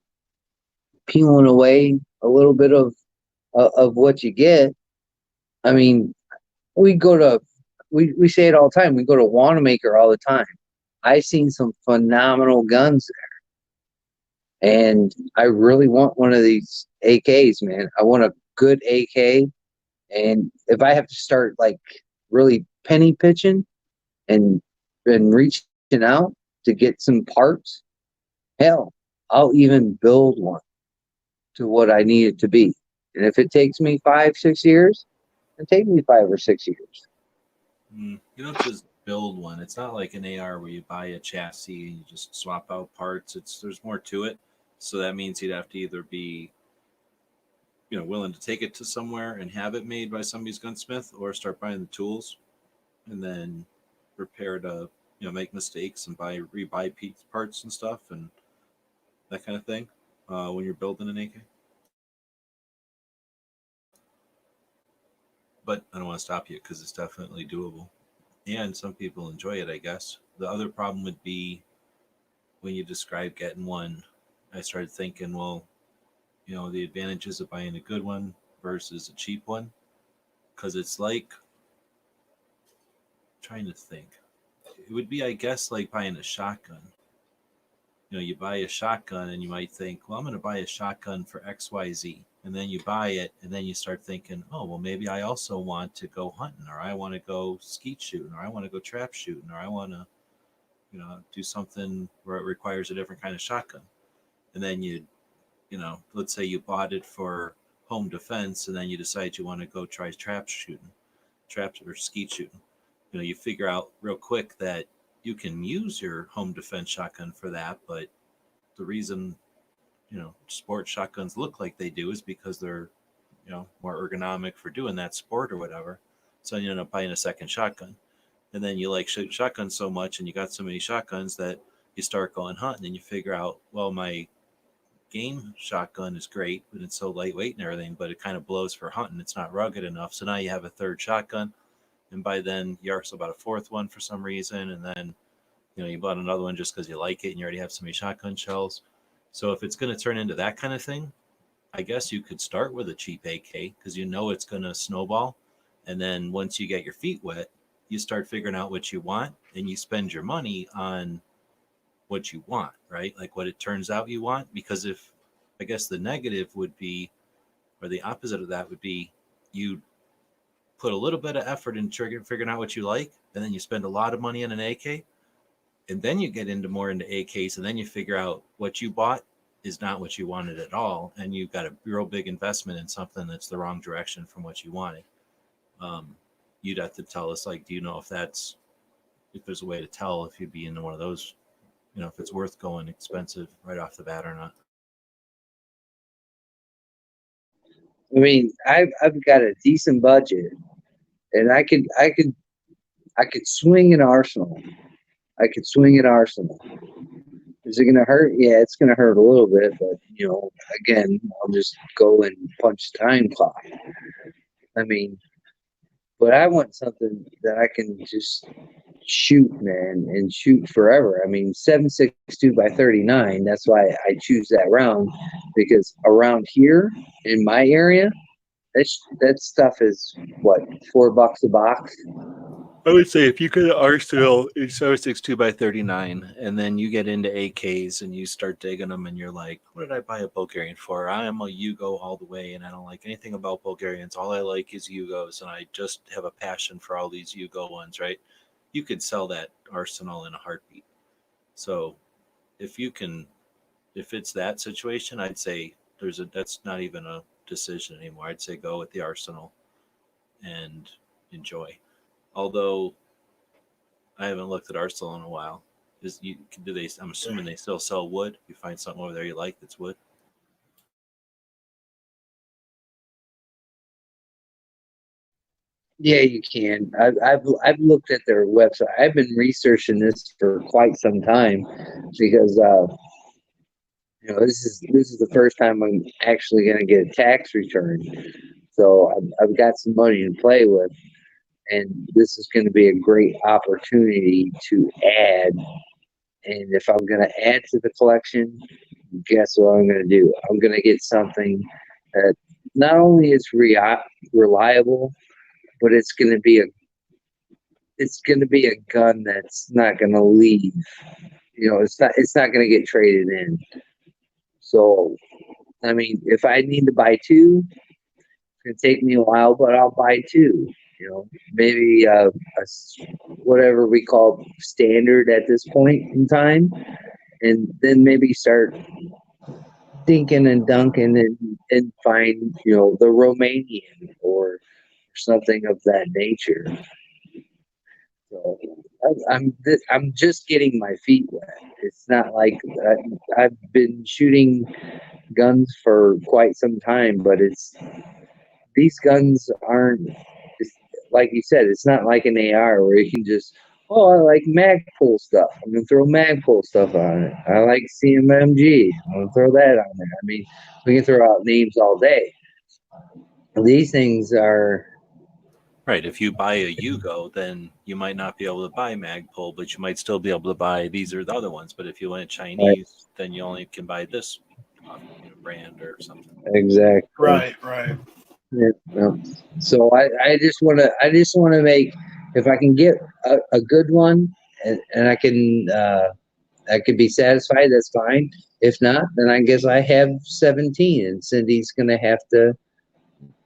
away a little bit of what you get, I mean, we go to, we say it all the time. We go to Wanamaker all the time. I've seen some phenomenal guns there, and I really want one of these AKs, man. I want a good AK, and if I have to start like really penny pitching and reaching out to get some parts, hell, I'll even build one to what I need it to be. And if it takes me 5-6 years, it take me 5 or 6 years. You don't just build one. It's not like an AR where you buy a chassis and you just swap out parts. There's more to it. So that means you'd have to either be, willing to take it to somewhere and have it made by somebody's gunsmith, or start buying the tools and then prepare to, make mistakes and rebuy parts and stuff and that kind of thing when you're building an AK. But I don't want to stop you because it's definitely doable. And some people enjoy it, I guess. The other problem would be when you describe getting one, I started thinking, well, the advantages of buying a good one versus a cheap one. Because it's like, trying to think. It would be, I guess, like buying a shotgun. You buy a shotgun and you might think, well, I'm going to buy a shotgun for XYZ. And then you buy it and then you start thinking, oh, well, maybe I also want to go hunting, or I want to go skeet shooting, or I want to go trap shooting, or I want to, do something where it requires a different kind of shotgun. And then let's say you bought it for home defense and then you decide you want to go try trap or skeet shooting. You figure out real quick that you can use your home defense shotgun for that, but the reason sport shotguns look like they do is because they're more ergonomic for doing that sport or whatever. So you end up buying a second shotgun, and then you like shotguns so much and you got so many shotguns that you start going hunting and you figure out, well, my game shotgun is great but it's so lightweight and everything, but it kind of blows for hunting. It's not rugged enough, so now you have a third shotgun, and by then you also bought a fourth one for some reason, and then you bought another one just because you like it and you already have so many shotgun shells. So if it's going to turn into that kind of thing, I guess you could start with a cheap AK because it's going to snowball. And then once you get your feet wet, you start figuring out what you want and you spend your money on what you want, right? Like what it turns out you want. Because I guess the negative would be, or the opposite of that would be, you put a little bit of effort in figuring out what you like, and then you spend a lot of money on an AK. And then you get more into AKs, and then you figure out what you bought is not what you wanted at all, and you've got a real big investment in something that's the wrong direction from what you wanted. You'd have to tell us, like, do you know if there's a way to tell if you'd be into one of those, if it's worth going expensive right off the bat or not? I mean, I've got a decent budget, and I could swing an arsenal. I could swing an arsenal. Is it gonna hurt? Yeah, it's gonna hurt a little bit, but again, I'll just go and punch the time clock. I mean, but I want something that I can just shoot, man, and shoot forever. I mean, 7.62 by 39. That's why I choose that round, because around here in my area, that stuff is what, $4 a box. I would say if you get an arsenal in 7.62 by 39, and then you get into AKs and you start digging them, and you're like, what did I buy a Bulgarian for? I am a Yugo all the way, and I don't like anything about Bulgarians. All I like is Yugos, and I just have a passion for all these Yugo ones, right? You could sell that arsenal in a heartbeat. So if it's that situation, I'd say that's not even a decision anymore. I'd say go with the arsenal and enjoy. Although I haven't looked at Arsenal in a while. I'm assuming they still sell wood. You find something over there you like that's wood. Yeah, you can. I've looked at their website. I've been researching this for quite some time because this is the first time I'm actually going to get a tax return. So I've got some money to play with, and this is going to be a great opportunity to add. And if I'm going to add to the collection, guess what I'm going to do? I'm going to get something that not only is reliable, but it's going to be a gun that's not going to leave. It's not going to get traded in. So, I mean, if I need to buy two, it's going to take me a while, but I'll buy two. Maybe whatever we call standard at this point in time, and then maybe start thinking and dunking and find the Romanian or something of that nature. So I'm just getting my feet wet. It's not like I've been shooting guns for quite some time, but these guns aren't, like you said, it's not like an AR where you can just, I like Magpul stuff. I'm gonna throw Magpul stuff on it. I like CMMG. I'm gonna throw that on there. I mean, we can throw out names all day. These things are right. If you buy a Yugo, then you might not be able to buy Magpul, but you might still be able to buy these or the other ones. But if you went Chinese, then you only can buy this brand or something. exactly Right. Yeah. So I just want to make, if I can get a good one and I can be satisfied, that's fine. If not, then I guess I have 17 and Cindy's going to have to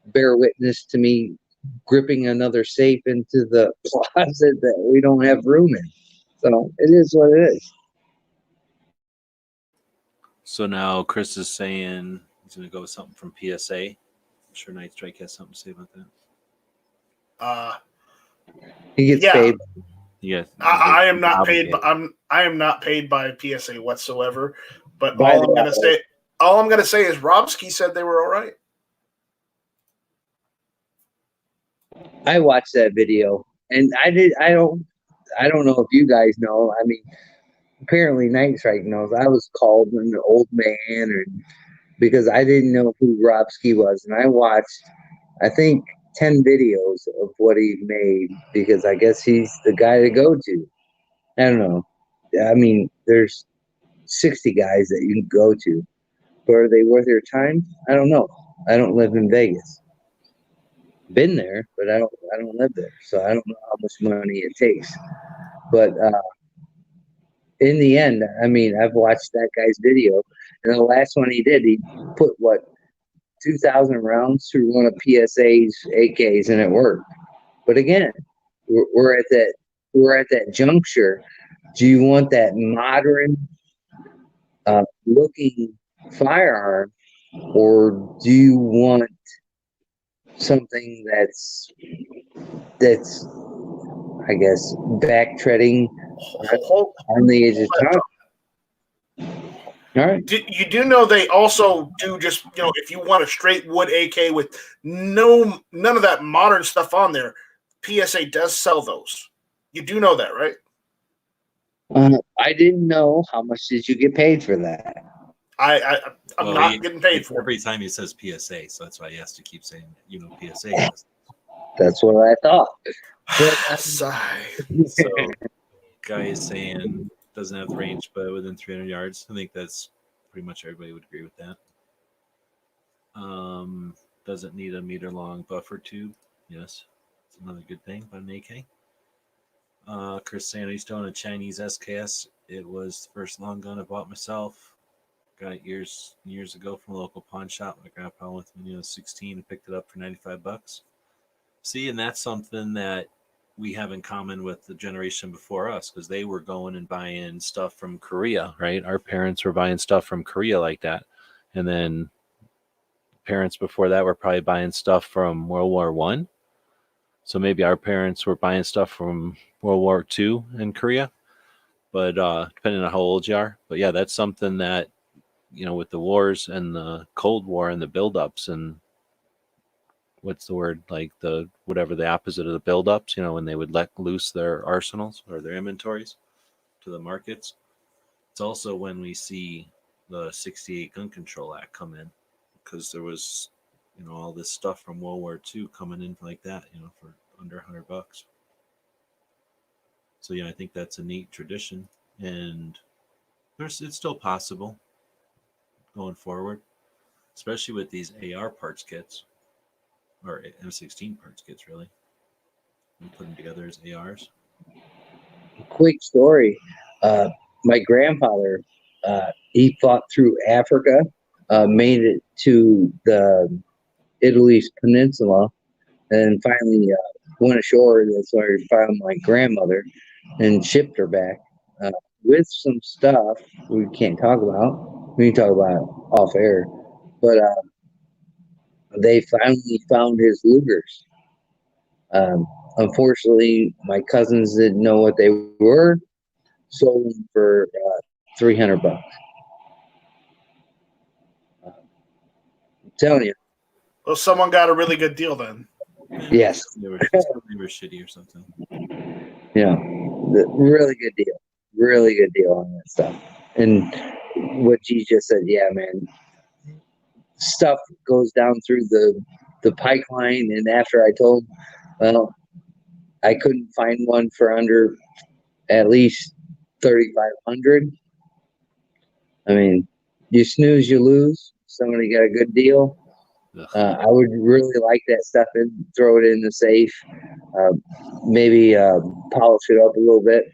bear witness to me gripping another safe into the closet that we don't have room in. So it is what it is. So now Chris is saying he's going to go with something from PSA. I'm sure Night Strike has something to say about that. He gets paid. Yeah, I am not paid. I am not paid by PSA whatsoever. But all I'm gonna say is Robski said they were all right. I watched that video, and I don't know if you guys know. I mean, apparently Night Strike knows. I was called an old man, because I didn't know who Robski was, and I watched, I think, 10 videos of what he made, because I guess he's the guy to go to. I don't know. I mean, there's 60 guys that you can go to, but are they worth your time? I don't know. I don't live in Vegas. Been there, but I don't live there, so I don't know how much money it takes. But in the end, I mean, I've watched that guy's video, and the last one he did, he put 2,000 rounds through one of PSA's AKs, and it worked. But again, we're at that juncture. Do you want that modern looking firearm, or do you want something that's I guess backtreading on the edge of time? All right. You do know they also do just, if you want a straight wood AK with none of that modern stuff on there, PSA does sell those. You do know that, right? I didn't know. How much did you get paid for that? I'm not getting paid for it. Every time he says PSA, so that's why he has to keep saying, PSA. That's what I thought. So, guy is saying doesn't have the range, but within 300 yards. I think that's pretty much everybody would agree with that. Doesn't need a meter-long buffer tube. Yes, it's another good thing about an AK. Chris saying he's doing a Chinese SKS. It was the first long gun I bought myself. Got it years ago from a local pawn shop. My grandpa with me when he was 16 and picked it up for $95. See, and that's something that we have in common with the generation before us, because they were going and buying stuff from Korea, right? Our parents were buying stuff from Korea like that. And then parents before that were probably buying stuff from World War I. So maybe our parents were buying stuff from World War II in Korea, but depending on how old you are. But yeah, that's something that, with the wars and the Cold War and the buildups and what's the word, like whatever the opposite of the buildups, when they would let loose their arsenals or their inventories to the markets. It's also when we see the 68 Gun Control Act come in, because there was, all this stuff from World War II coming in like that, for under $100. So yeah, I think that's a neat tradition, and it's still possible going forward, especially with these AR parts kits or M16 parts kits, really. and put them together as ARs. Quick story. My grandfather, he fought through Africa, made it to the Italy's peninsula, and finally went ashore. That's where he found my grandmother and shipped her back with some stuff we can't talk about. We can talk about it off air, but they finally found his Lugers. Unfortunately, my cousins didn't know what they were. Sold them for $300. I'm telling you, Well, someone got a really good deal then. yes, They were shitty or something. yeah, really good deal, really good deal on that stuff. And what you just said, yeah, man, stuff goes down through the pipeline, and after I told, well, I couldn't find one for under at least 3,500. I mean, you snooze, you lose. Somebody got a good deal. I would really like that stuff and throw it in the safe. Maybe polish it up a little bit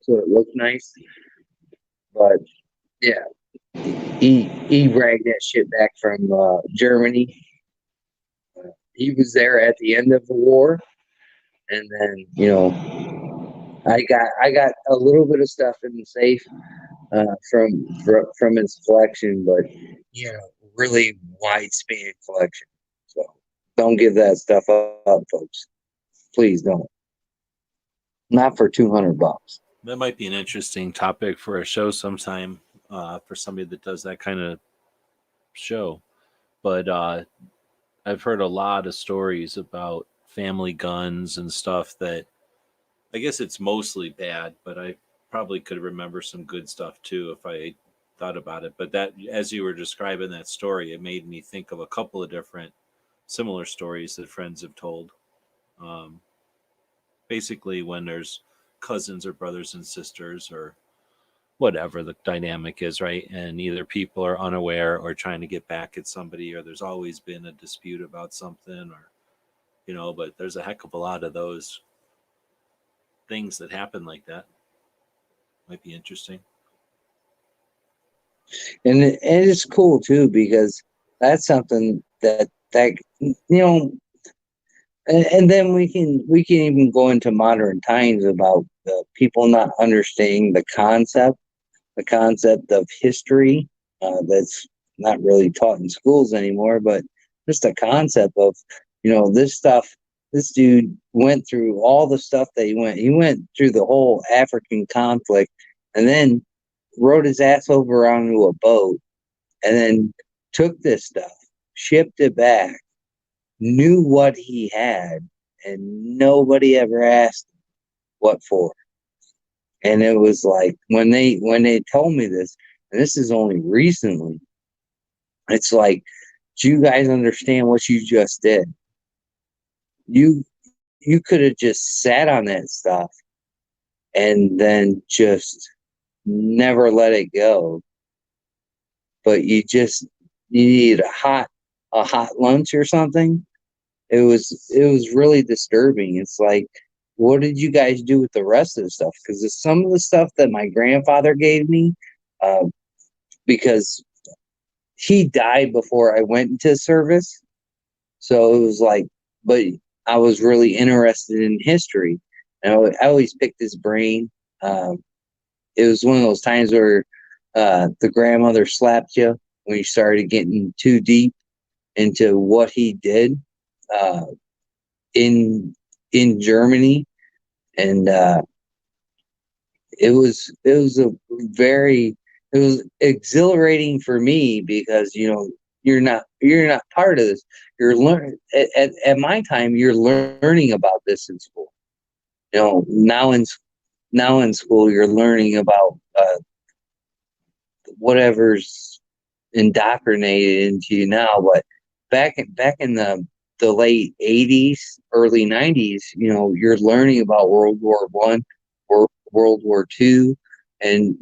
so it looks nice. But yeah, he bragged that shit back from Germany. He was there at the end of the war, and then I got a little bit of stuff in the safe from his collection, but really wide span collection. So don't give that stuff up, folks. Please don't. Not for $200. That might be an interesting topic for a show sometime for somebody that does that kind of show. But I've heard a lot of stories about family guns and stuff that I guess it's mostly bad, but I probably could remember some good stuff too if I thought about it. But that, as you were describing that story, it made me think of a couple of different similar stories that friends have told. Basically, when there's cousins or brothers and sisters or whatever the dynamic is, right? And either people are unaware or trying to get back at somebody, or there's always been a dispute about something, or, but there's a heck of a lot of those things that happen like that. Might be interesting. And it's cool too, because that's something that and then we can even go into modern times about people not understanding the concept of history that's not really taught in schools anymore, but just the concept of this dude went through all the stuff that he went through the whole African conflict, and then rode his ass over onto a boat, and then took this stuff, shipped it back, knew what he had, and nobody ever asked what for. And it was like when they told me this, and this is only recently, it's like, do you guys understand what you just did? You could have just sat on that stuff and then just never let it go. But you need a hot lunch or something. It was really disturbing. It's like, what did you guys do with the rest of the stuff? Because some of the stuff that my grandfather gave me, because he died before I went into service. So it was like, but I was really interested in history. And I always picked his brain. It was one of those times where the grandmother slapped you when you started getting too deep into what he did in Germany, and it was exhilarating for me, because you're not part of this. You're learning at my time. You're learning about this in school. Now in school you're learning about whatever's indoctrinated into you now. But back in the late 80s, early 90s, you're learning about World War I, World War II, and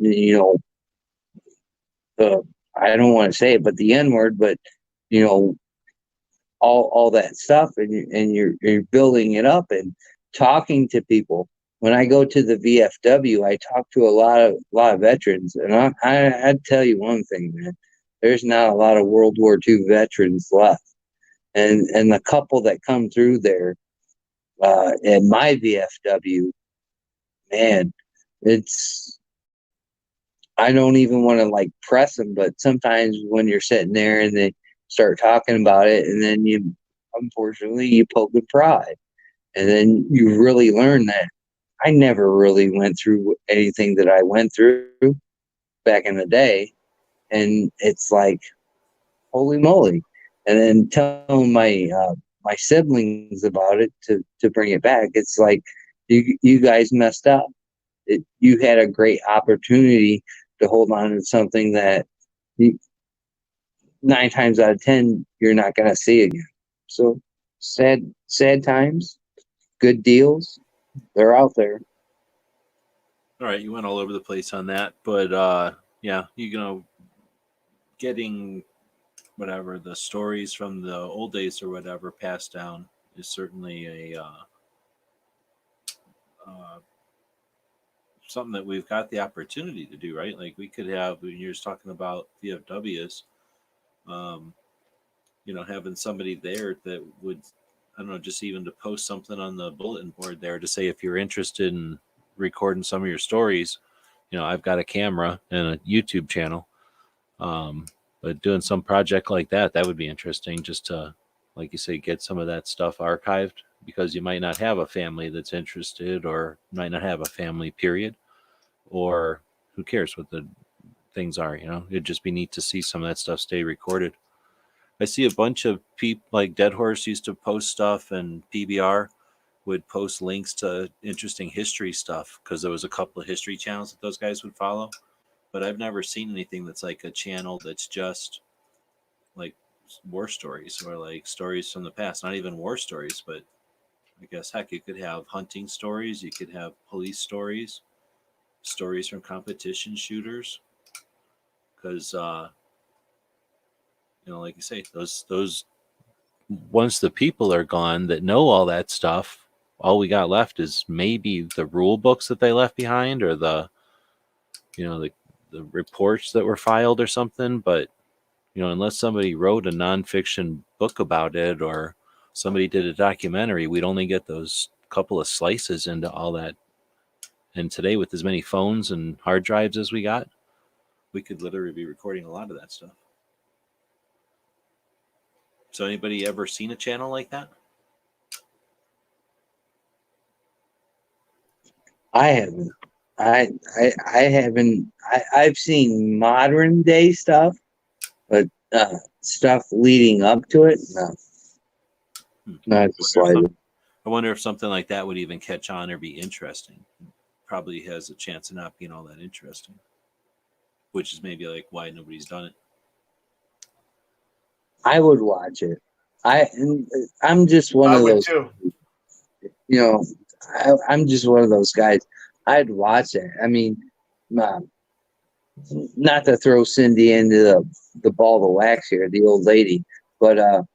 I don't want to say it, but the N word, but all that stuff, and you're building it up, and talking to people. When I go to the VFW, I talk to a lot of veterans, and I'd tell you one thing, man. There's not a lot of World War II veterans left, and the couple that come through there in my VFW, man, it's I don't even want to like press them, but sometimes when you're sitting there and they start talking about it, and then unfortunately, you poke and prod, and then you really learn that I never really went through anything that I went through back in the day, and it's like, holy moly! And then telling my siblings about it to bring it back, it's like you guys messed up. You had a great opportunity to hold on to something that 9 times out of 10 you're not going to see again. So sad times, good deals, they're out there. All right, you went all over the place on that, but yeah, getting whatever the stories from the old days or whatever passed down is certainly a something that we've got the opportunity to do, right? Like we could have, when you're just talking about VFWs, having somebody there that would, I don't know, just even to post something on the bulletin board there to say, if you're interested in recording some of your stories, I've got a camera and a YouTube channel. But doing some project like that would be interesting, just to, like you say, get some of that stuff archived, because you might not have a family that's interested, or might not have a family period, or who cares what the things are, it'd just be neat to see some of that stuff stay recorded. I see a bunch of people, like Dead Horse used to post stuff, and PBR would post links to interesting history stuff, because there was a couple of history channels that those guys would follow. But I've never seen anything that's like a channel that's just like war stories, or like stories from the past. Not even war stories, but I guess, heck, you could have hunting stories, you could have police stories, stories from competition shooters, because like you say, those once the people are gone that know all that stuff, all we got left is maybe the rule books that they left behind, or the reports that were filed or something. But unless somebody wrote a nonfiction book about it, or somebody did a documentary, we'd only get those couple of slices into all that. And today, with as many phones and hard drives as we got, we could literally be recording a lot of that stuff. So anybody ever seen a channel like that? I haven't. I haven't. I've seen modern day stuff, but stuff leading up to it, no. Not the slightest. I wonder if something like that would even catch on or be interesting. Probably has a chance of not being all that interesting, which is maybe like why nobody's done it. I would watch it. I'm just one of those. Too. I'm just one of those guys. I'd watch it. I mean, not to throw Cindy into the ball of wax here, the old lady, but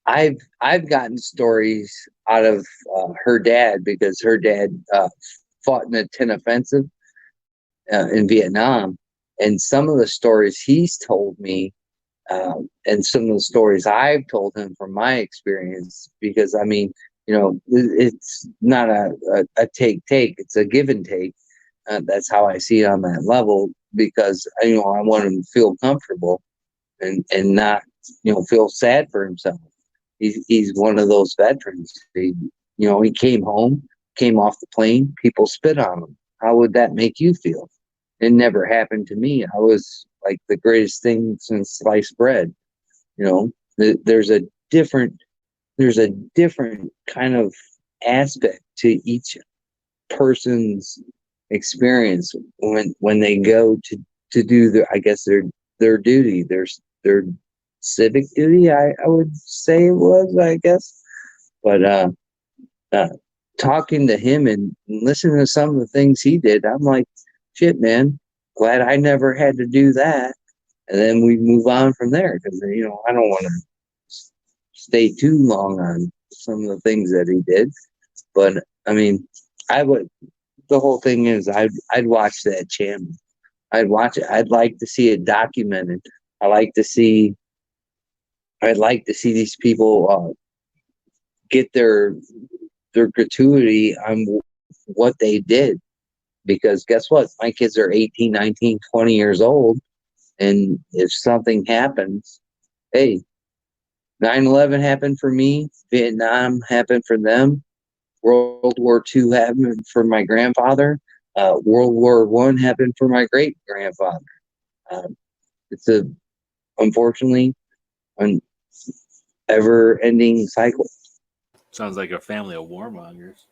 I've gotten stories out of her dad, because her dad fought in the Tet Offensive in Vietnam, and some of the stories he's told me, and some of the stories I've told him from my experience, because I mean, it's not a take, it's a give and take. That's how I see it on that level, because I want him to feel comfortable and not feel sad for himself. He's one of those veterans. He came home, came off the plane, people spit on him. How would that make you feel? It never happened to me. I was like the greatest thing since sliced bread. There's a different kind of aspect to each person's experience when they go to do their duty, their civic duty. I would say it was, I guess. But talking to him and listening to some of the things he did, I'm like, shit, man, glad I never had to do that. And then we move on from there, because I don't want to stay too long on some of the things that he did. But I mean, I would. The whole thing is, I'd watch that channel. I'd watch it. I'd like to see it documented. I like to see. I'd like to see these people get their gratuity on what they did, because guess what? My kids are 18, 19, 20 years old, and if something happens, hey, 9/11 happened for me, Vietnam happened for them, World War II happened for my grandfather, World War I happened for my great grandfather. It's a, unfortunately, an ever ending cycle. Sounds like a family of warmongers.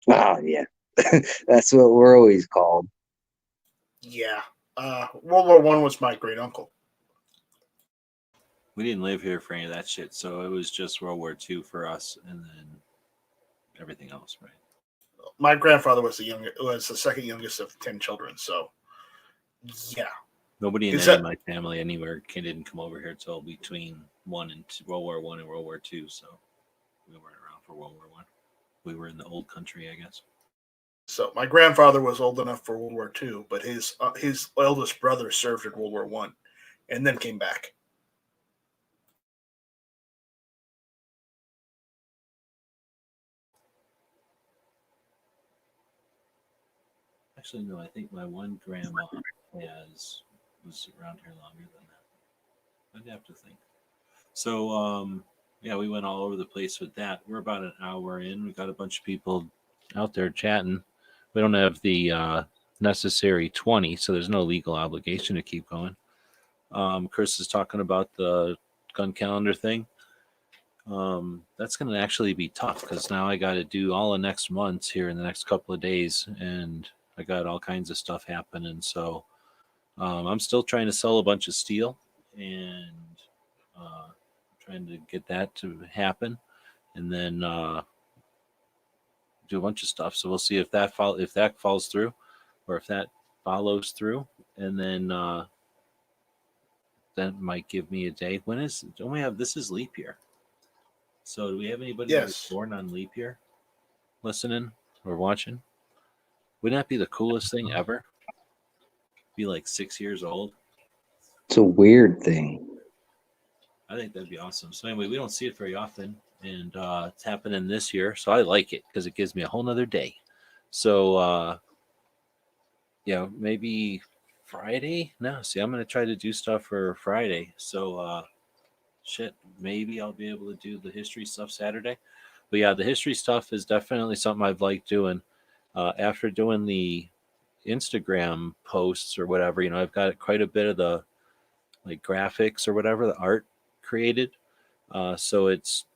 Oh yeah. That's what we're always called. Yeah. World War One was my great uncle. We didn't live here for any of that shit, so it was just World War II for us, and then everything else, right? My grandfather was the second youngest of 10 children. So, yeah. Nobody in Is any that- of my family anywhere didn't come over here till between World War One and World War II, so we weren't around for World War One. We were in the old country, I guess. So my grandfather was old enough for World War II, but his eldest brother served in World War One, and then came back. Actually, no, I think my one grandma was around here longer than that. I'd have to think. So, yeah, we went all over the place with that. We're about an hour in. We got a bunch of people out there chatting. We don't have the necessary 20, so there's no legal obligation to keep going. Chris is talking about the gun calendar thing. That's going to actually be tough because now I got to do all of next month here in the next couple of days, and I got all kinds of stuff happening. So I'm still trying to sell a bunch of steel and trying to get that to happen, and then do a bunch of stuff. So we'll see if that falls through, or if that follows through, and then that might give me a day. Don't we have, this is leap year? So do we have anybody that was Yes. born on leap year listening or watching? Wouldn't that be the coolest thing ever? Be like 6 years old. It's a weird thing. I think that'd be awesome. So anyway, we don't see it very often, and it's happening this year, so I like it because it gives me a whole nother day. So yeah, maybe Friday. No, see, I'm gonna try to do stuff for Friday. So shit, maybe I'll be able to do the history stuff Saturday. But yeah, the history stuff is definitely something I've liked doing. After doing the Instagram posts or whatever, I've got quite a bit of the like graphics or whatever, the art created. So it's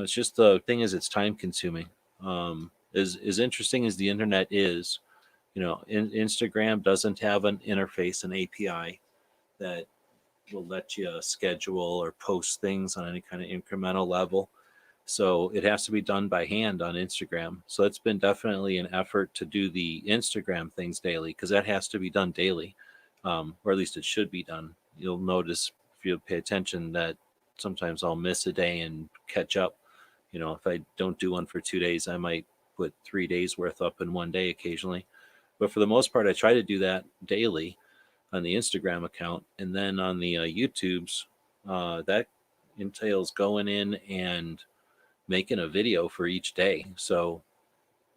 just, the thing is, it's time consuming. As interesting as the internet is, Instagram doesn't have an interface, an API that will let you schedule or post things on any kind of incremental level. So it has to be done by hand on Instagram. So it's been definitely an effort to do the Instagram things daily, because that has to be done daily, or at least it should be done. You'll notice if you pay attention that sometimes I'll miss a day and catch up. If I don't do one for 2 days, I might put 3 days worth up in one day occasionally. But for the most part, I try to do that daily on the Instagram account. And then on the YouTubes, that entails going in and making a video for each day. So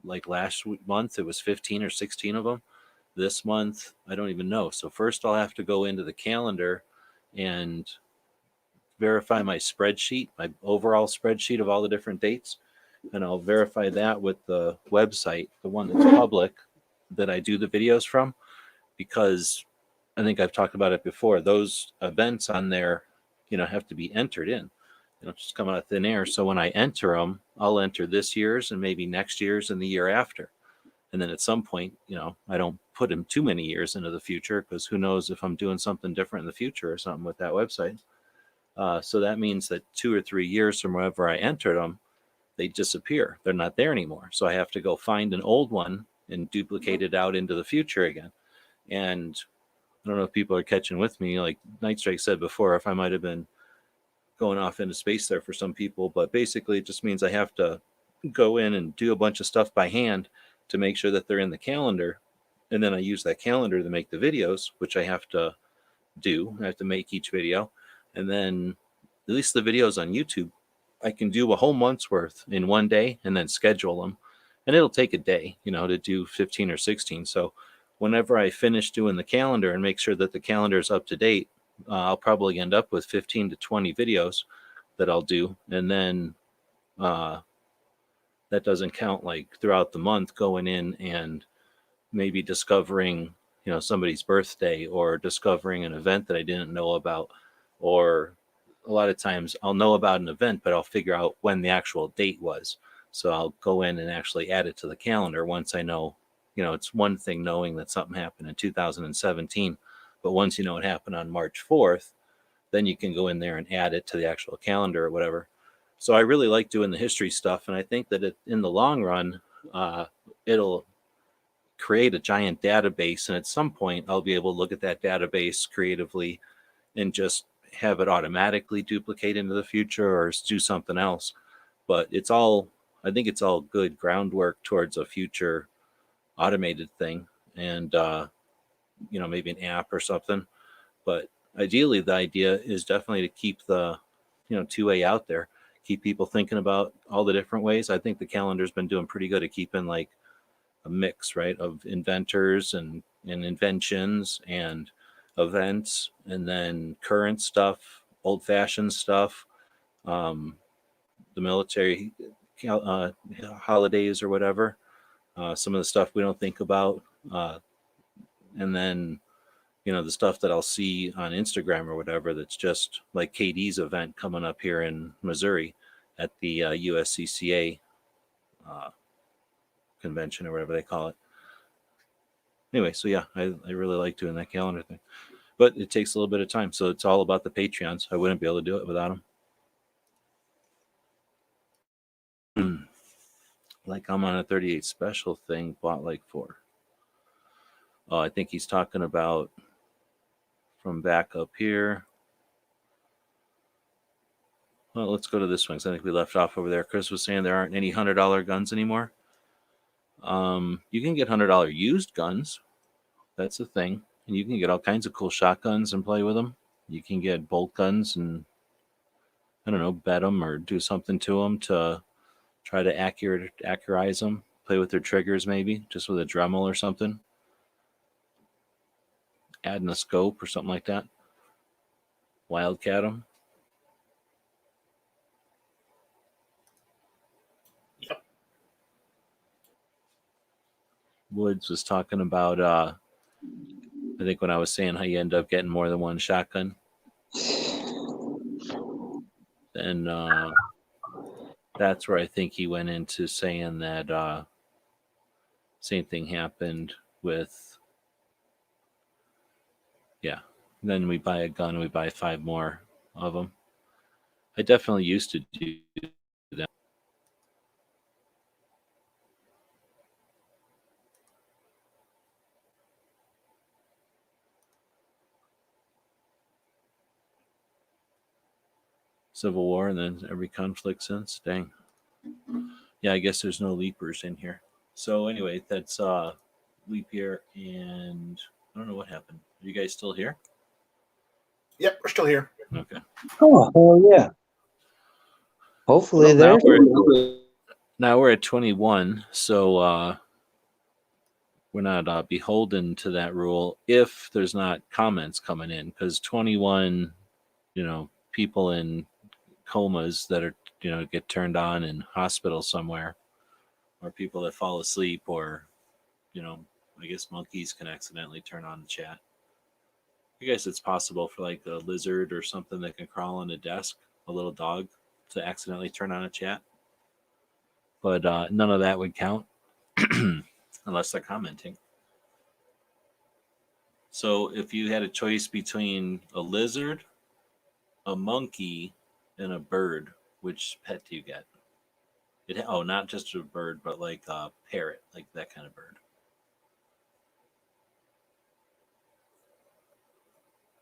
like last month, it was 15 or 16 of them. This month, I don't even know. So first I'll have to go into the calendar and verify my spreadsheet, my overall spreadsheet of all the different dates. And I'll verify that with the website, the one that's public, that I do the videos from, because I think I've talked about it before. Those events on there, have to be entered in. Just come out of thin air. So when I enter them, I'll enter this year's and maybe next year's and the year after. And then at some point, I don't put them too many years into the future, because who knows if I'm doing something different in the future or something with that website. So that means that 2 or 3 years from wherever I entered them, they disappear. They're not there anymore. So I have to go find an old one and duplicate it out into the future again. And I don't know if people are catching with me. Like Night Strike said before, if I might have been going off into space there for some people, but basically it just means I have to go in and do a bunch of stuff by hand to make sure that they're in the calendar. And then I use that calendar to make the videos, which I have to do. I have to make each video. And then at least the videos on YouTube, I can do a whole month's worth in one day and then schedule them. And it'll take a day, to do 15 or 16. So whenever I finish doing the calendar and make sure that the calendar is up to date, I'll probably end up with 15 to 20 videos that I'll do. And then that doesn't count like throughout the month going in and maybe discovering, somebody's birthday or discovering an event that I didn't know about. Or a lot of times I'll know about an event, but I'll figure out when the actual date was. So I'll go in and actually add it to the calendar once I know, it's one thing knowing that something happened in 2017, but once you know it happened on March 4th, then you can go in there and add it to the actual calendar or whatever. So I really like doing the history stuff. And I think that in the long run, it'll create a giant database. And at some point I'll be able to look at that database creatively and just have it automatically duplicate into the future or do something else. But I think it's all good groundwork towards a future automated thing and, maybe an app or something. But ideally, the idea is definitely to keep the, 2A out there, keep people thinking about all the different ways. I think the calendar's been doing pretty good at keeping like a mix, right, of inventors and inventions and events, and then current stuff, old-fashioned stuff, the military holidays or whatever, some of the stuff we don't think about, and then the stuff that I'll see on Instagram or whatever that's just like KD's event coming up here in Missouri at the USCCA convention or whatever they call it. Anyway, so yeah, I really like doing that calendar thing, but it takes a little bit of time. So it's all about the Patreons. I wouldn't be able to do it without them. Like I'm on a 38 special thing, bought like 4. Oh, I think he's talking about from back up here. Well, let's go to this one because I think we left off over there. Chris was saying there aren't any $100 guns anymore. You can get $100 used guns. That's the thing. And you can get all kinds of cool shotguns and play with them. You can get bolt guns and, I don't know, bet them or do something to them to try to accurize them. Play with their triggers maybe, just with a Dremel or something. Add in a scope or something like that. Wildcat them. Yep. Woods was talking about, I think when I was saying how you end up getting more than one shotgun. And that's where I think he went into saying that same thing happened with, then we buy a gun and we buy 5 more of them. I definitely used to do that. Civil War and then every conflict since. Dang. Yeah, I guess there's no leapers in here. So anyway, that's leap year, and I don't know what happened. Are you guys still here? Yep, we're still here. Okay. Oh, hell yeah. Hopefully Well, there's now we're at 21, so we're not beholden to that rule if there's not comments coming in, because 21, people in comas that are, get turned on in hospital somewhere, or people that fall asleep, or, I guess monkeys can accidentally turn on the chat. I guess it's possible for like a lizard or something that can crawl on a desk, a little dog, to accidentally turn on a chat. But none of that would count unless they're commenting. So if you had a choice between a lizard, a monkey, and a bird, which pet do you get? Not just a bird, but like a parrot, like that kind of bird.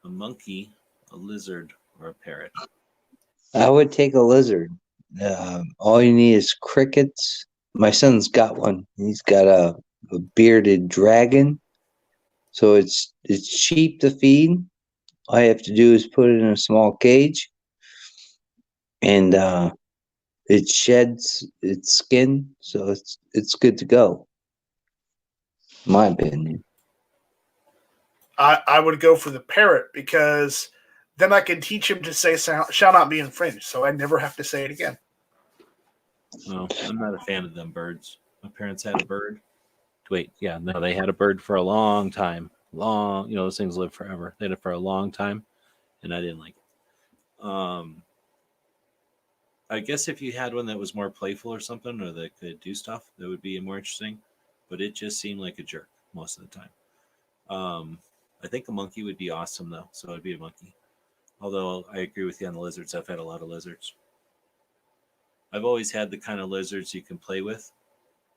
A monkey, a lizard, or a parrot? I would take a lizard. All you need is crickets. My son's got one. He's got a bearded dragon, so it's cheap to feed. All you have to do is put it in a small cage, and it sheds its skin, so it's good to go. In my opinion. I would go for the parrot because then I can teach him to say shall not be infringed, so I never have to say it again. No, I'm not a fan of them birds. My parents had a bird. Wait, yeah, no, they had a bird for a long time. Long, those things live forever. They had it for a long time, and I didn't like it. I guess if you had one that was more playful or something, or that could do stuff, that would be more interesting. But it just seemed like a jerk most of the time. I think a monkey would be awesome though, so it'd be a monkey. Although I agree with you on the lizards. I've had a lot of lizards. I've always had the kind of lizards you can play with.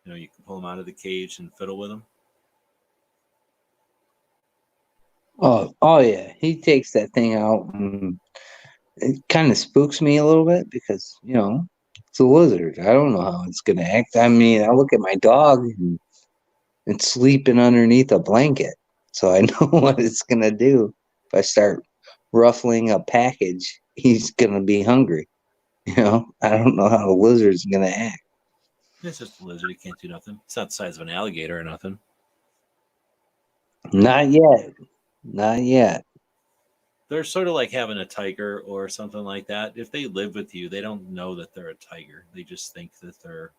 You can pull them out of the cage and fiddle with them. Oh yeah, he takes that thing out, and it kind of spooks me a little bit because it's a lizard. I don't know how it's gonna act. I mean, I look at my dog and it's sleeping underneath a blanket, so I know what it's gonna do. If I start ruffling a package, he's gonna be hungry. I don't know how a lizard's gonna act. It's just a lizard. He can't do nothing. It's not the size of an alligator or nothing. Not yet. Not yet. They're sort of like having a tiger or something like that. If they live with you, they don't know that they're a tiger. They just think that they're,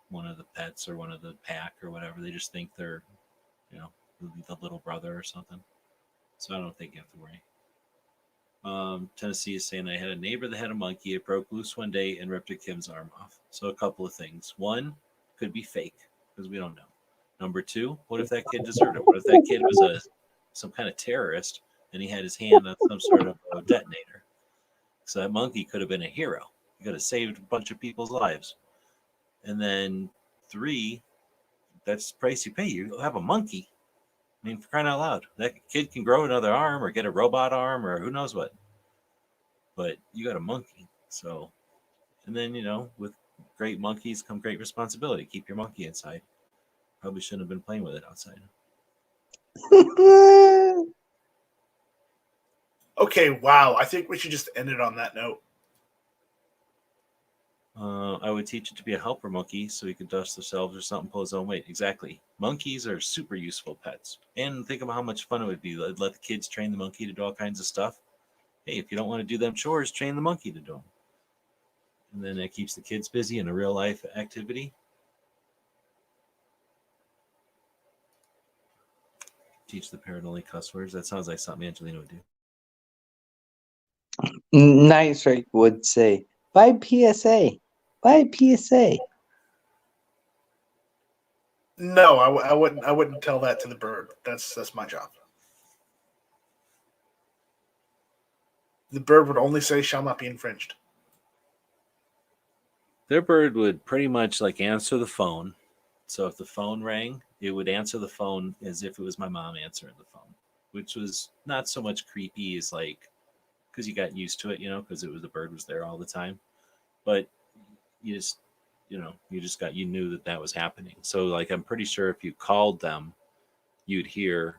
one of the pets or one of the pack or whatever. They just think they're, the little brother or something. So I don't think you have to worry. Tennessee is saying I had a neighbor that had a monkey. It broke loose one day and ripped a Kim's arm off. So a couple of things. One, could be fake because we don't know. Number two, what if that kid deserved it? What if that kid was some kind of terrorist and he had his hand on some sort of a detonator? So that monkey could have been a hero. He could have saved a bunch of people's lives. And then three, that's the price you pay. You have a monkey. I mean, for crying out loud, that kid can grow another arm or get a robot arm or who knows what. But you got a monkey. So, and then, with great monkeys come great responsibility. Keep your monkey inside. Probably shouldn't have been playing with it outside. Okay, wow. I think we should just end it on that note. I would teach it to be a helper monkey so he could dust themselves or something, pull his own weight. Exactly. Monkeys are super useful pets. And think about how much fun it would be. Let the kids train the monkey to do all kinds of stuff. Hey, if you don't want to do them chores, train the monkey to do them. And then that keeps the kids busy in a real life activity. Teach the parrot only cuss words. That sounds like something Angelina would do. Nice Strike would say, buy PSA. Buy PSA. No, I wouldn't. I wouldn't tell that to the bird. That's my job. The bird would only say shall not be infringed. Their bird would pretty much like answer the phone. So if the phone rang, it would answer the phone as if it was my mom answering the phone, which was not so much creepy as like, because you got used to it, because the bird was there all the time. But you just, you knew that was happening. So like, I'm pretty sure if you called them, you'd hear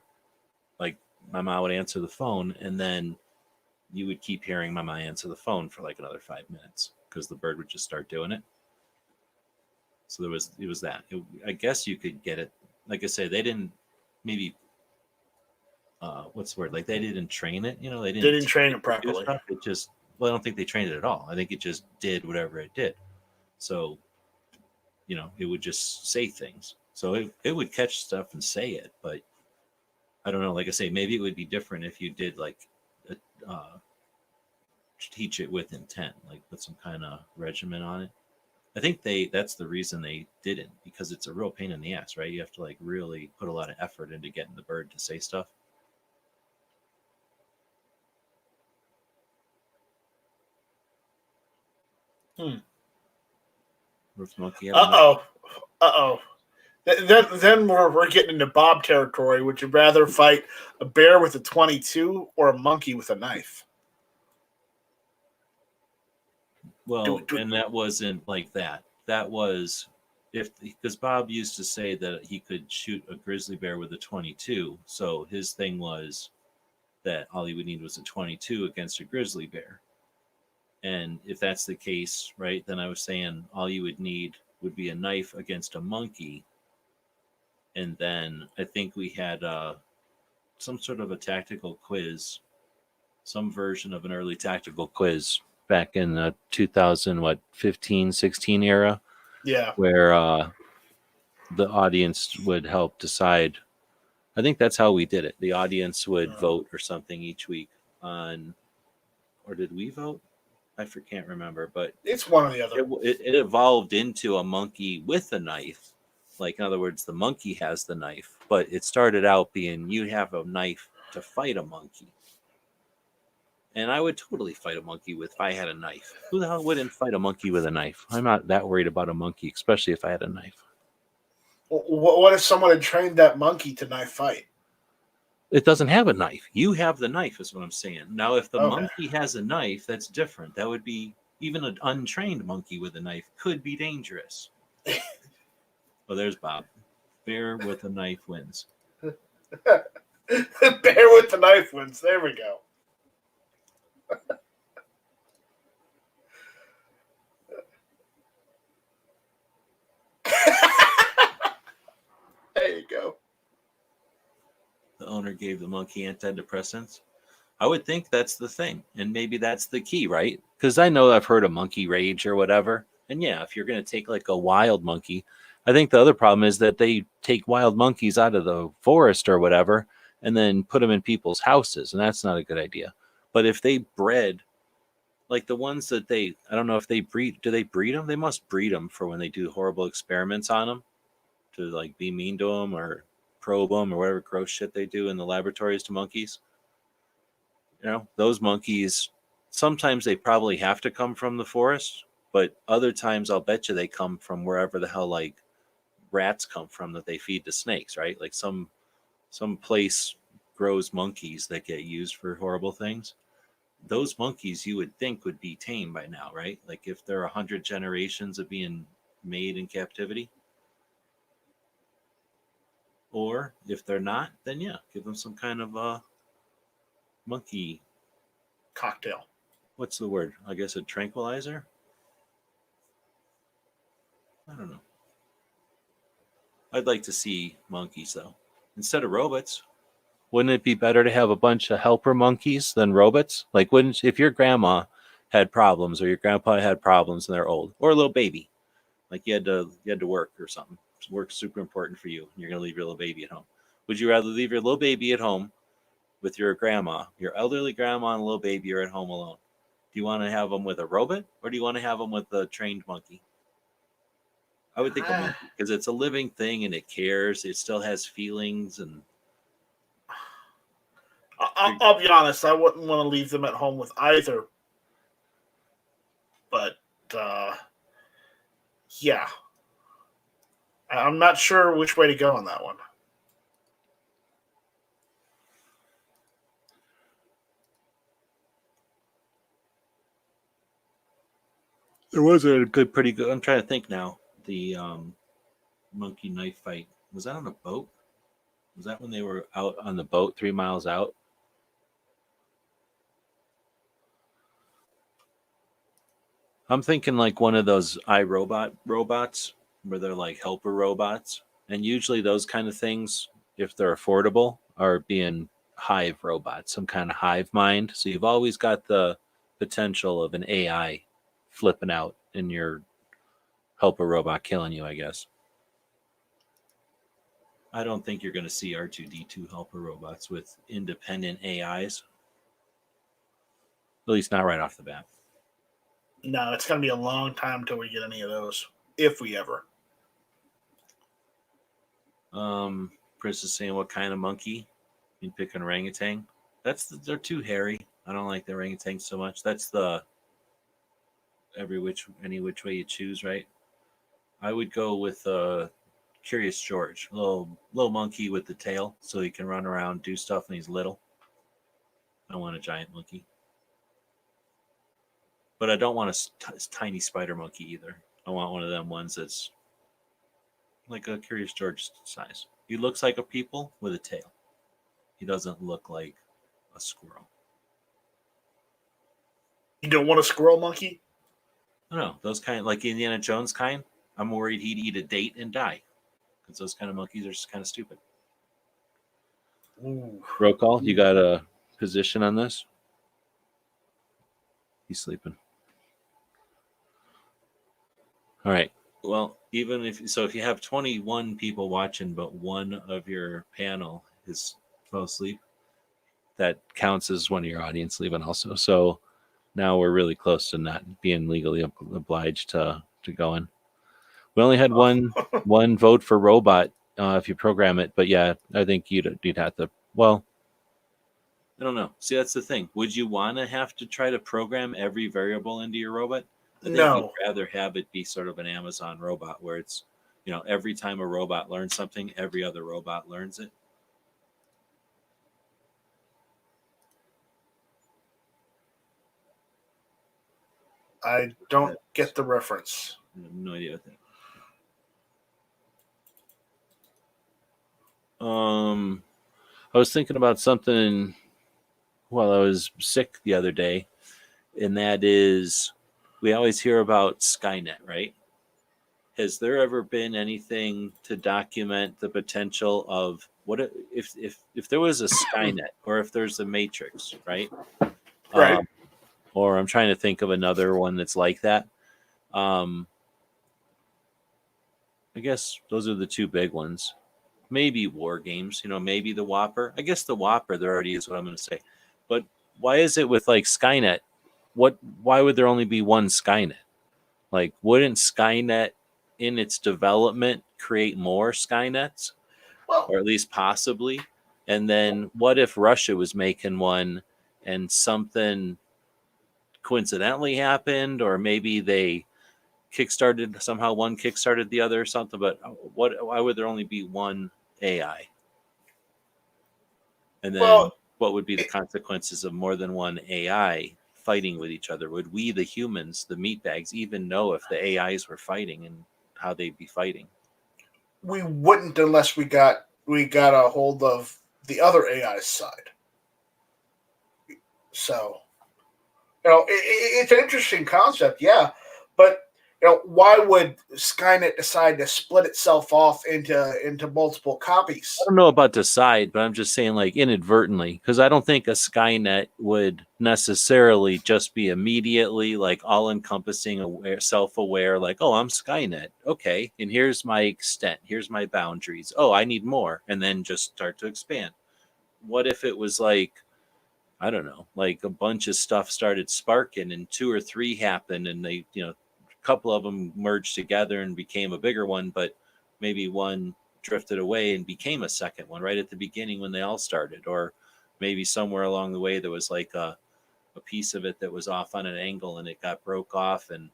like my mom would answer the phone, and then you would keep hearing my mom answer the phone for like another 5 minutes because the bird would just start doing it. So it was that. I guess you could get it. Like I say, they didn't maybe. What's the word? Like they didn't train it. They didn't train it properly. It just. Well, I don't think they trained it at all. I think it just did whatever it did. So, it would just say things. So it would catch stuff and say it, but I don't know. Like I say, maybe it would be different if you did like teach it with intent, like put some kind of regimen on it. I think that's the reason they didn't, because it's a real pain in the ass, right? You have to like really put a lot of effort into getting the bird to say stuff. Monkey Uh-oh. Then we're getting into Bob territory. Would you rather fight a bear with a 22 or a monkey with a knife? Well, and that wasn't like that. That was because Bob used to say that he could shoot a grizzly bear with a 22. So his thing was that all he would need was a 22 against a grizzly bear. And if that's the case, right, then I was saying all you would need would be a knife against a monkey. And then I think we had some sort of a tactical quiz, some version of an early tactical quiz back in the 2015, 16 era. Yeah. Where the audience would help decide. I think that's how we did it. The audience would vote or something each week on, or did we vote? I can't remember, but it's one or the other. It evolved into a monkey with a knife. Like, in other words, the monkey has the knife, but it started out being you have a knife to fight a monkey. And I would totally fight a monkey if I had a knife. Who the hell wouldn't fight a monkey with a knife? I'm not that worried about a monkey, especially if I had a knife. What if someone had trained that monkey to knife fight? It doesn't have a knife. You have the knife, is what I'm saying. Now, if the monkey has a knife, that's different. That would be even an untrained monkey with a knife could be dangerous. Well, there's Bob. Bear with a knife wins. Bear with the knife wins. There we go. There you go. The owner gave the monkey antidepressants. I would think that's the thing. And maybe that's the key, right? Because I know I've heard of monkey rage or whatever. And yeah, if you're going to take like a wild monkey, I think the other problem is that they take wild monkeys out of the forest or whatever and then put them in people's houses. And that's not a good idea. But if they bred, like the ones that I don't know if they breed, do they breed them? They must breed them for when they do horrible experiments on them to like be mean to them or probe them or whatever gross shit they do in the laboratories to monkeys. You know, those monkeys, sometimes they probably have to come from the forest, but other times I'll bet you they come from wherever the hell like rats come from that they feed to snakes, right? Like some place grows monkeys that get used for horrible things. Those monkeys you would think would be tame by now, right? Like if there are 100 generations of being made in captivity. Or if they're not, then yeah, give them some kind of monkey cocktail. What's the word? I guess a tranquilizer? I don't know. I'd like to see monkeys though. Instead of robots. Wouldn't it be better to have a bunch of helper monkeys than robots? Like, wouldn't, if your grandma had problems or your grandpa had problems and they're old, or a little baby, like you had to work or something. Work's super important for you. And you're going to leave your little baby at home. Would you rather leave your little baby at home with your grandma, your elderly grandma and a little baby are at home alone? Do you want to have them with a robot or do you want to have them with a trained monkey? I would think a monkey because it's a living thing and it cares. It still has feelings and. I'll be honest. I wouldn't want to leave them at home with either. But yeah, I'm not sure which way to go on that one. There was a pretty good. I'm trying to think now. The monkey knife fight, was that on a boat? Was that when they were out on the boat 3 miles out? I'm thinking like one of those iRobot robots where they're like helper robots. And usually those kind of things, if they're affordable, are being hive robots, some kind of hive mind. So you've always got the potential of an AI flipping out in your helper robot killing you, I guess. I don't think you're going to see R2D2 helper robots with independent AIs. At least not right off the bat. No, it's going to be a long time until we get any of those, if we ever. Chris is saying, what kind of monkey? You pick an orangutan. They're too hairy. I don't like the orangutan so much. That's the any which way you choose, right? I would go with Curious George, little monkey with the tail, so he can run around, do stuff, and he's little. I want a giant monkey. But I don't want a tiny spider monkey either. I want one of them ones that's like a Curious George size. He looks like a people with a tail. He doesn't look like a squirrel. You don't want a squirrel monkey? I don't know. Those kind, like Indiana Jones kind, I'm worried he'd eat a date and die. Because those kind of monkeys are just kind of stupid. Ooh. Rokal, you got a position on this? He's sleeping. All right. Well, even if you have 21 people watching, but one of your panel is fell asleep, that counts as one of your audience leaving also. So now we're really close to not being legally obliged to go in. We only had one vote for robot if you program it, but yeah, I think you'd have to. Well, I don't know. See, that's the thing. Would you want to have to try to program every variable into your robot? I think No. you'd rather have it be sort of an Amazon robot where it's, every time a robot learns something, every other robot learns it. I don't get the reference. I have no idea what that. I was thinking about something while I was sick the other day, and that is, we always hear about Skynet, right? Has there ever been anything to document the potential of what if there was a Skynet, or if there's a Matrix, right? Right. Or I'm trying to think of another one that's like that. I guess those are the two big ones. Maybe war games, maybe the Whopper. I guess the Whopper there already is what I'm going to say. But why is it with like Skynet? Why would there only be one Skynet? Like, wouldn't Skynet in its development create more Skynets? Well, Or at least possibly. And then what if Russia was making one and something coincidentally happened, or maybe they somehow one kickstarted the other or something? But why would there only be one AI? And then what would be the consequences of more than one AI fighting with each other? Would we, the humans, the meatbags, even know if the AIs were fighting and how they'd be fighting? we wouldn't unless we got a hold of the other AI's side. So, it's an interesting concept, yeah. But why would Skynet decide to split itself off into multiple copies? I don't know about decide, but I'm just saying, like, inadvertently, because I don't think a Skynet would necessarily just be immediately like all-encompassing, self-aware, like, oh, I'm Skynet, okay, and here's my extent, here's my boundaries. Oh, I need more, and then just start to expand. What if it was like, I don't know, like a bunch of stuff started sparking, and two or three happened, and they, a couple of them merged together and became a bigger one, but maybe one drifted away and became a second one right at the beginning when they all started. Or maybe somewhere along the way there was like a piece of it that was off on an angle and it got broke off, and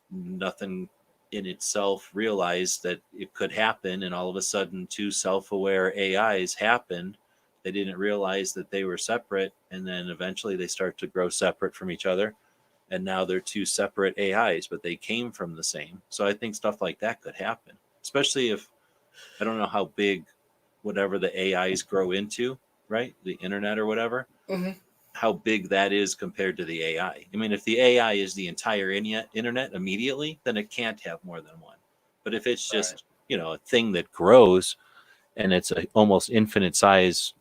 nothing in itself realized that it could happen, and all of a sudden two self-aware AIs happened. They didn't realize that they were separate, and then eventually they start to grow separate from each other, and now they're two separate AIs, but they came from the same. So I think stuff like that could happen, especially if, I don't know how big whatever the AIs grow into, right? The internet or whatever, how big that is compared to the AI. I mean, if the AI is the entire internet immediately, then it can't have more than one. But if it's just, a thing that grows and it's a almost infinite size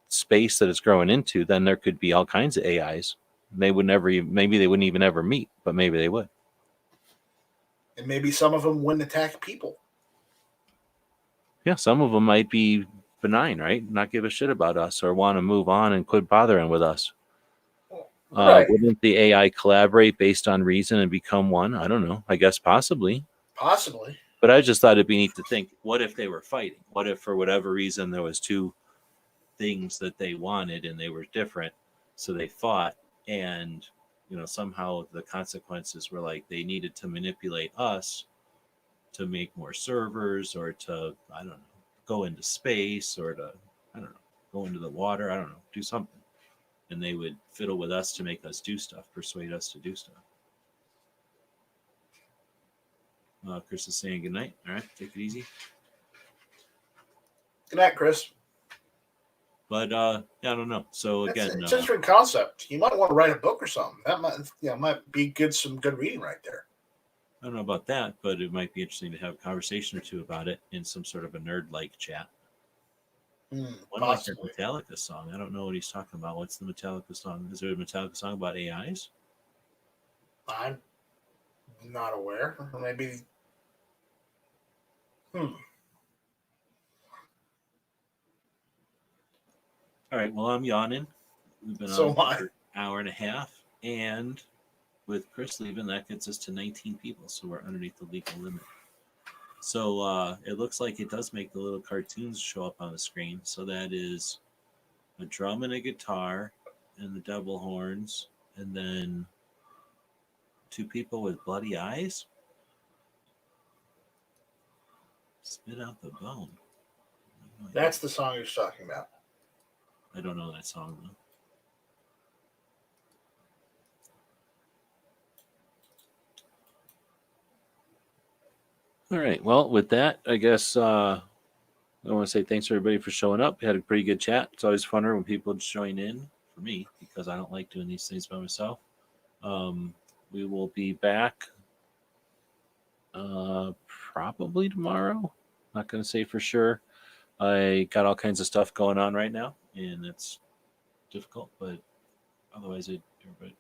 space that it's growing into, then there could be all kinds of AIs. Maybe they wouldn't even ever meet, but maybe they would. And maybe some of them wouldn't attack people. Yeah, some of them might be benign, right? Not give a shit about us, or want to move on and quit bothering with us. Right. Wouldn't the AI collaborate based on reason and become one? I don't know. I guess possibly. Possibly. But I just thought it'd be neat to think, what if they were fighting? What if for whatever reason there was two things that they wanted and they were different, so they fought, and somehow the consequences were like they needed to manipulate us to make more servers, or to, I don't know, go into space, or to, I don't know, go into the water, I don't know, do something, and they would fiddle with us to make us do stuff, persuade us to do stuff. Chris is saying good night. All right, take it easy. Good night, Chris. But yeah, I don't know. So It's again, an interesting concept. You might want to write a book or something. That might be good. Some good reading right there. I don't know about that, but it might be interesting to have a conversation or two about it in some sort of a nerd-like chat. One like that Possibly. Metallica song. I don't know what he's talking about. What's the Metallica song? Is there a Metallica song about AIs? I'm not aware. Or maybe. Hmm. All right. Well, I'm yawning. We've been So on am I. for an hour and a half, and with Chris leaving, that gets us to 19 people. So we're underneath the legal limit. So it looks like it does make the little cartoons show up on the screen. So that is a drum and a guitar and the devil horns, and then two people with bloody eyes. Spit out the bone. That's the song he was talking about. I don't know that song though. All right. Well, with that, I guess I want to say thanks to everybody for showing up. We had a pretty good chat. It's always funner when people join in for me because I don't like doing these things by myself. We will be back probably tomorrow. Not going to say for sure. I got all kinds of stuff going on right now, and it's difficult. But otherwise, everybody,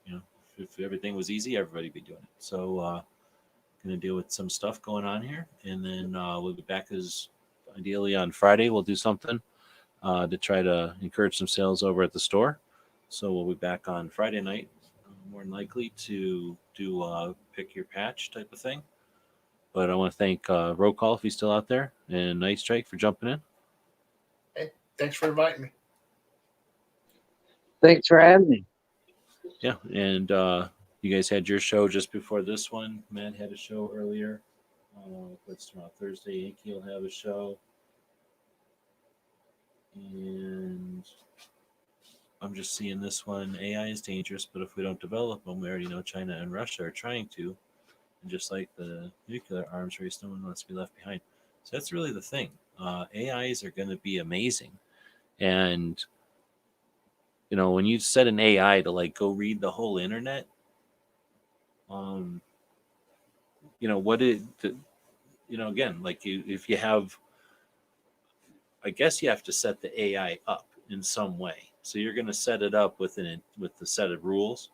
if everything was easy, everybody'd be doing it. So, going to deal with some stuff going on here, and then we'll be back as ideally on Friday. We'll do something to try to encourage some sales over at the store. So we'll be back on Friday night, more than likely to do pick your patch type of thing. But I want to thank Roll Call if he's still out there, and Night Strike for jumping in. Hey, thanks for inviting me. Thanks for having me. Yeah, and you guys had your show just before this one. Matt had a show earlier. What's tomorrow? Thursday, Yankee will have a show. And I'm just seeing this one. AI is dangerous, but if we don't develop them, we already know China and Russia are trying to. And just like the nuclear arms race, no one wants to be left behind. So that's really the thing. AIs are going to be amazing. And, when you set an AI to like go read the whole internet, what it, again, like if you have, I guess you have to set the AI up in some way. So you're going to set it up with the set of rules,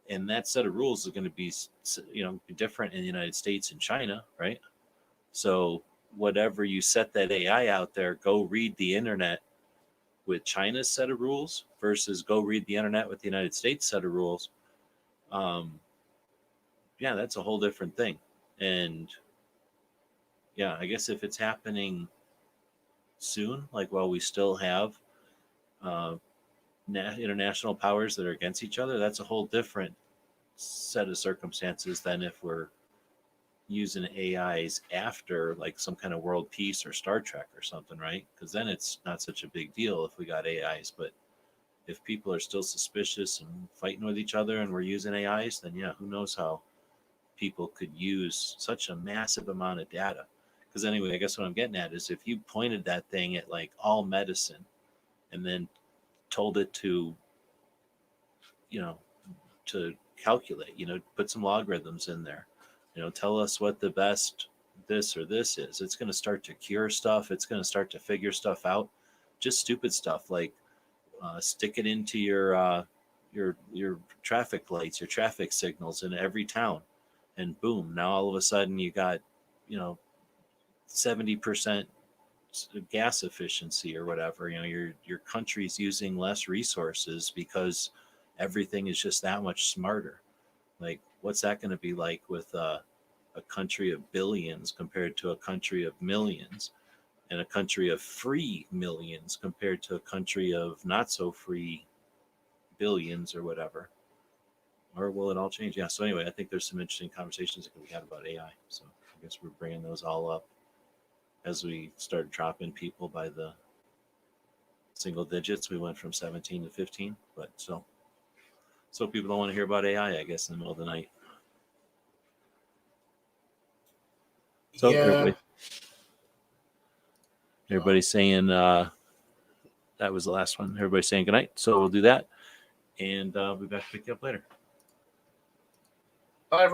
and that set of rules is going to be different in the United States and China, right? So whatever you set that AI out there, go read the internet with China's set of rules versus go read the internet with the United States set of rules. Yeah, that's a whole different thing. And yeah, I guess if it's happening soon, like while we still have international powers that are against each other, that's a whole different set of circumstances than if we're using AIs after like some kind of world peace or Star Trek or something, right? Because then it's not such a big deal if we got AIs. But if people are still suspicious and fighting with each other and we're using AIs, then yeah, who knows how people could use such a massive amount of data. Because anyway, I guess what I'm getting at is if you pointed that thing at like all medicine and then told it to, to calculate, put some logarithms in there, tell us what the best this or this is. It's going to start to cure stuff. It's going to start to figure stuff out. Just stupid stuff like stick it into your traffic lights, your traffic signals in every town, and boom, now all of a sudden you got 70% gas efficiency or whatever. Your country's using less resources because everything is just that much smarter. Like, what's that going to be like with a country of billions compared to a country of millions, and a country of free millions compared to a country of not so free billions or whatever? Or will it all change? Yeah. So anyway, I think there's some interesting conversations that can be had about AI. So I guess we're bringing those all up as we start dropping people by the single digits. We went from 17 to 15, but so people don't want to hear about AI, I guess, in the middle of the night. So Yeah. everybody's saying that was the last one. Everybody's saying good night. So we'll do that. And we'll be back to pick you up later. Bye, everyone.